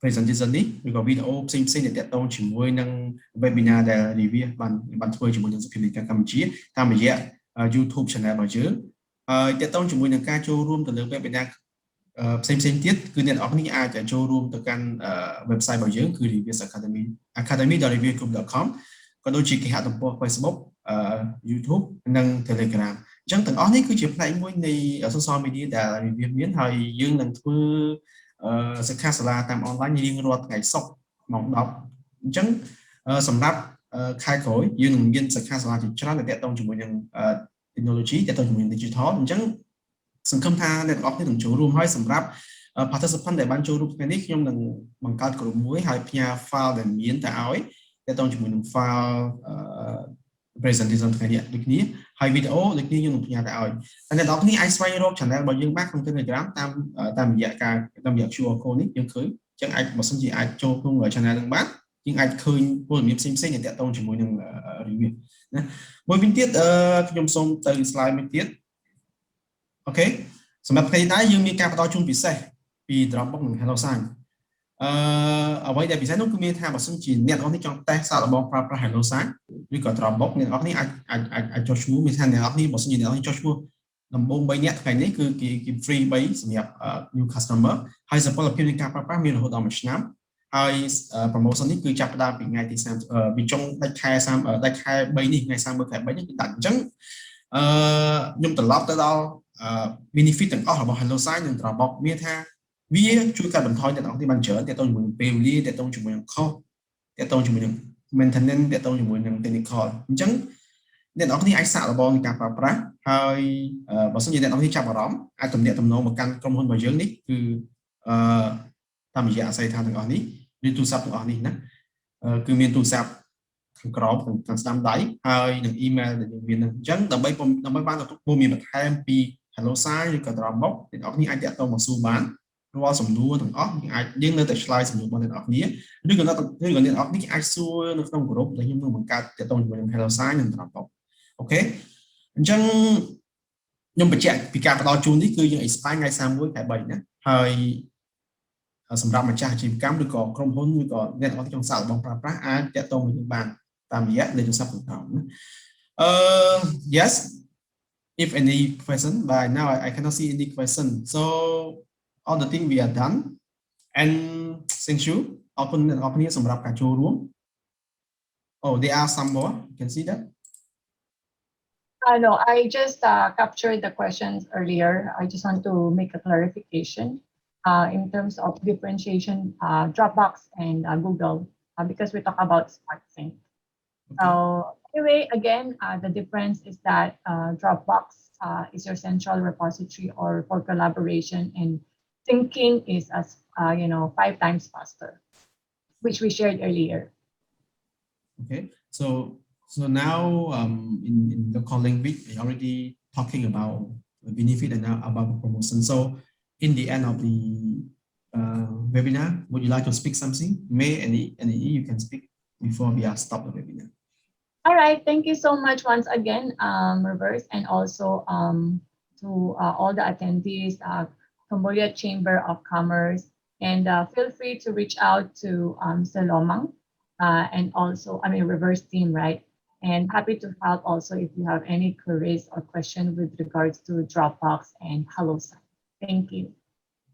presentation នេះឬក៏វីដេអូផ្សេងៗដែលទាក់ទងជាមួយនឹង webinar ដែល Reveres បានធ្វើជាមួយនឹងសភាលេខាកម្ពុជាតាមរយៈ YouTube channel របស់យើងហើយទាក់ទងជាមួយនឹងការចូលរួមទៅលើ webinar ផ្សេងទៀតគឺអ្នកនរគ្នាអាចចូលរួមទៅកាន់ website របស់យើងគឺ Reveres Academy academy.reveresgroup.com ក៏ដូចជាគេហទំព័រ Facebook YouTube និង Telegram អញ្ចឹងទាំងអស់នេះគឺជាផ្នែកមួយនៃ social media ដែល Reveres មានហើយយើងនឹងធ្វើសិក្ខាសាលាតាមអនឡាញរៀងរាល់ថ្ងៃសុក្រម៉ោង 10 អញ្ចឹងសម្រាប់ខែក្រោយយើងនឹងមានសិក្ខាសាលាជាច្រើនដែលទាក់ទងជាមួយនឹង technology ទាក់ទងជាមួយនឹង digital អញ្ចឹងសង្ឃឹមថាអ្នកទាំងអស់គ្នានឹងចូលរួមហើយសម្រាប់ participant ដែលបានចូលរួមថ្ងៃនេះខ្ញុំនឹងបង្កើតក្រុមមួយហើយផ្ញើ file ដែលមានទៅឲ្យទាក់ទងជាមួយនឹង file presentation ថ្ងៃនេះដូចគ្នាហើយវីដេអូដូចគ្នាខ្ញុំនឹងផ្ញើទៅឲ្យតែអ្នកទាំងអស់គ្នាអាចស្វែងរក channel របស់យើងបានក្នុង Telegram តាមរយៈQR code នេះយើងឃើញអញ្ចឹងអាចបើសិនជាអាចចូលក្នុង channel នឹងបានយើងអាចឃើញព័ត៌មានផ្សេងៗដែលទាក់ទងជាមួយនឹង review ណាមួយវិញទៀតខ្ញុំសូមទៅ slide មួយទៀតអូខេសម្រាប់ថ្ងៃនេះដែរយើងមានការផ្ដល់ជូនពិសេសពី Dropbox និង HelloSign អ្វីដែលពិសេសនោះគឺមានថាបើសិនជាអ្នកនរនេះចង់តេស្តសាកល្បងប្រើប្រាស់ HelloSign ឬក៏ Dropbox អ្នកនរនេះអាចចុះឈ្មោះមានថាអ្នកនរនេះបើសិនជាអ្នកនរនេះចុះឈ្មោះដំបូង3នាក់ថ្ងៃនេះគឺគេ free 3សម្រាប់ new customer ហើយសុពលភាពនៃការប្រើប្រាស់មានរហូតដល់1ឆ្នាំហើយ promotion នេះគឺចាប់ផ្ដើមពីថ្ងៃទី30ពីចុងដាច់ខែ3នេះថ្ងៃ30ខែ3នេះគឺដាច់អញ្ចឹងខ្ញុំត្រឡប់ទៅដល់benefit ទាំងអស់របស់ HelloSign និង Dropbox មានថាវាជួយកាត់បន្ថយអ្នកនរគ្នាបានច្រើនទាក់ទងជាមួយនឹងពេលវេលាទាក់ទងជាមួយនឹង cost ទាក់ទងជាមួយនឹង maintenance ទាក់ទងជាមួយនឹង technical អញ្ចឹងអ្នកនរគ្នាអាចសាកល្បងក្នុងការប្រើប្រាស់ហើយបើសិនជាអ្នកនរគ្នាចាប់អារម្មណ៍អាចទំនាក់ទំនងមកកាន់ក្រុមហ៊ុនរបស់យើងនេះគឺតាមរយៈអាស័យដ្ឋានទាំងអស់នេះឬទូរស័ព្ទទាំងអស់នេះណាគឺមានទូរស័ព្ទខាងក្រោមខាងស្ដាំដៃហើយនឹង email ដែលយើងមានហ្នឹងអញ្ចឹងដើម្បីបានទទួលព័ត៌មានបន្ថែមពី HelloSign ឬក៏ Dropbox អ្នកនរគ្នាអាចតាក់ទងមកសួរបានរាល់សំណួរទាំងអស់យើងនៅតែឆ្លើយសំណួររបស់អ្នកនរគ្នាឬក៏អ្នកនរគ្នាអាចសួរនៅក្នុងក្រុមដែលខ្ញុំនឹងបង្កើតតាក់ទងជាមួយនឹង HelloSign និង Dropbox អូខេអញ្ចឹងខ្ញុំបញ្ជាក់ពីការផ្ដល់ជូននេះគឺយើង expire ថ្ងៃ31ខែ3ណាហើយសម្រាប់ម្ចាស់អាជីវកម្មឬក៏ក្រុមហ៊ុនឬក៏អ្នកនរចង់សាកល្បងប្រើប្រាស់អាចតាក់ទងជាមួយបានតាមរយៈលេខទូរស័ព្ទខាងក្រោមណាyes if any question but now I cannot see any question so all the thing we are done and thank you អរគុណអ្នកនរគ្នាសម្រាប់ការចូលរួម oh there are some more you can see that No, I just captured the questions earlier. I just want to make a clarification in terms of differentiation, Dropbox and Google, because we talk about Smart Sync. Okay. So anyway, again, the difference is that Dropbox is your central repository or for collaboration, and syncing is as 5 times faster, which we shared earlier. Okay, so now in the calling week, we already talking about the benefit and about the promotion. So in the end of the webinar, would you like to speak something? May any you can speak before we stop the webinar. All right, thank you so much once again, Reveres, and also to all the attendees, Cambodia Chamber of Commerce, and feel free to reach out to Salomang and also, Reveres team, right? And happy to help also if you have any queries or questions with regards to Dropbox and HelloSign. Thank you.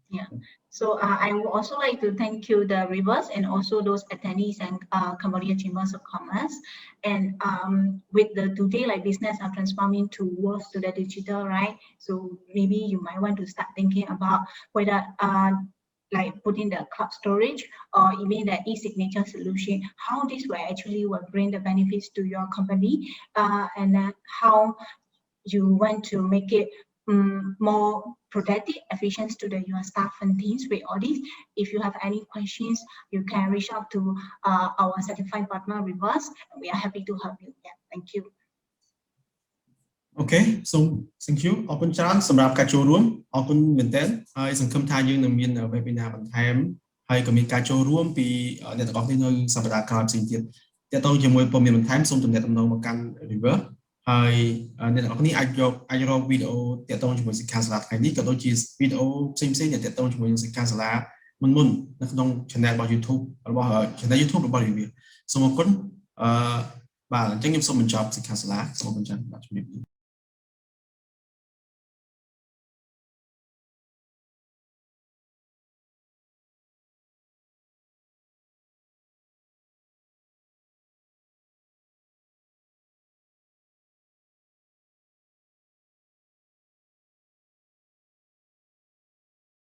Yeah. So I would also like to thank you, the Reveres, and also those attendees and Cambodia Chambers of Commerce. And with the today, like business are transforming towards to the digital, right? So maybe you might want to start thinking about whether like putting the cloud storage or even the e-signature solution, how this will bring the benefits to your company, and how you want to make it more productive, efficient to your staff and teams with all this. If you have any questions, you can reach out to our certified partner Reveres, and we are happy to help you. Yeah, thank you. Okay so thank you អរគុណច្រើនសម្រាប់ការចូលរួមអរគុណមែនទែនហើយសង្ឃឹមថាយើងនឹងមាន webinar បន្ថែមហើយក៏មានការចូលរួមពីអ្នកទាំងអស់គ្នានៅសប្តាហ៍ក្រោយផ្សេងទៀតទាក់ទងជាមួយព័ត៌មានបន្ថែមសូមទំនាក់ទំនងមកកាន់ Reveres ហើយអ្នកទាំងអស់គ្នាអាចរកវីដេអូទាក់ទងជាមួយសិក្ខាសាលាថ្ងៃនេះក៏ដូចជាវីដេអូផ្សេងៗដែលទាក់ទងជាមួយនឹងសិក្ខាសាលាមុននៅក្នុង channel របស់ YouTube របស់ channel YouTube របស់ Reveres សូមអរគុណបាទអញ្ចឹងខ្ញុំសូមបញ្ចប់សិក្ខាសាលាសូមអរគុណច្រើនបាទជំរាបលា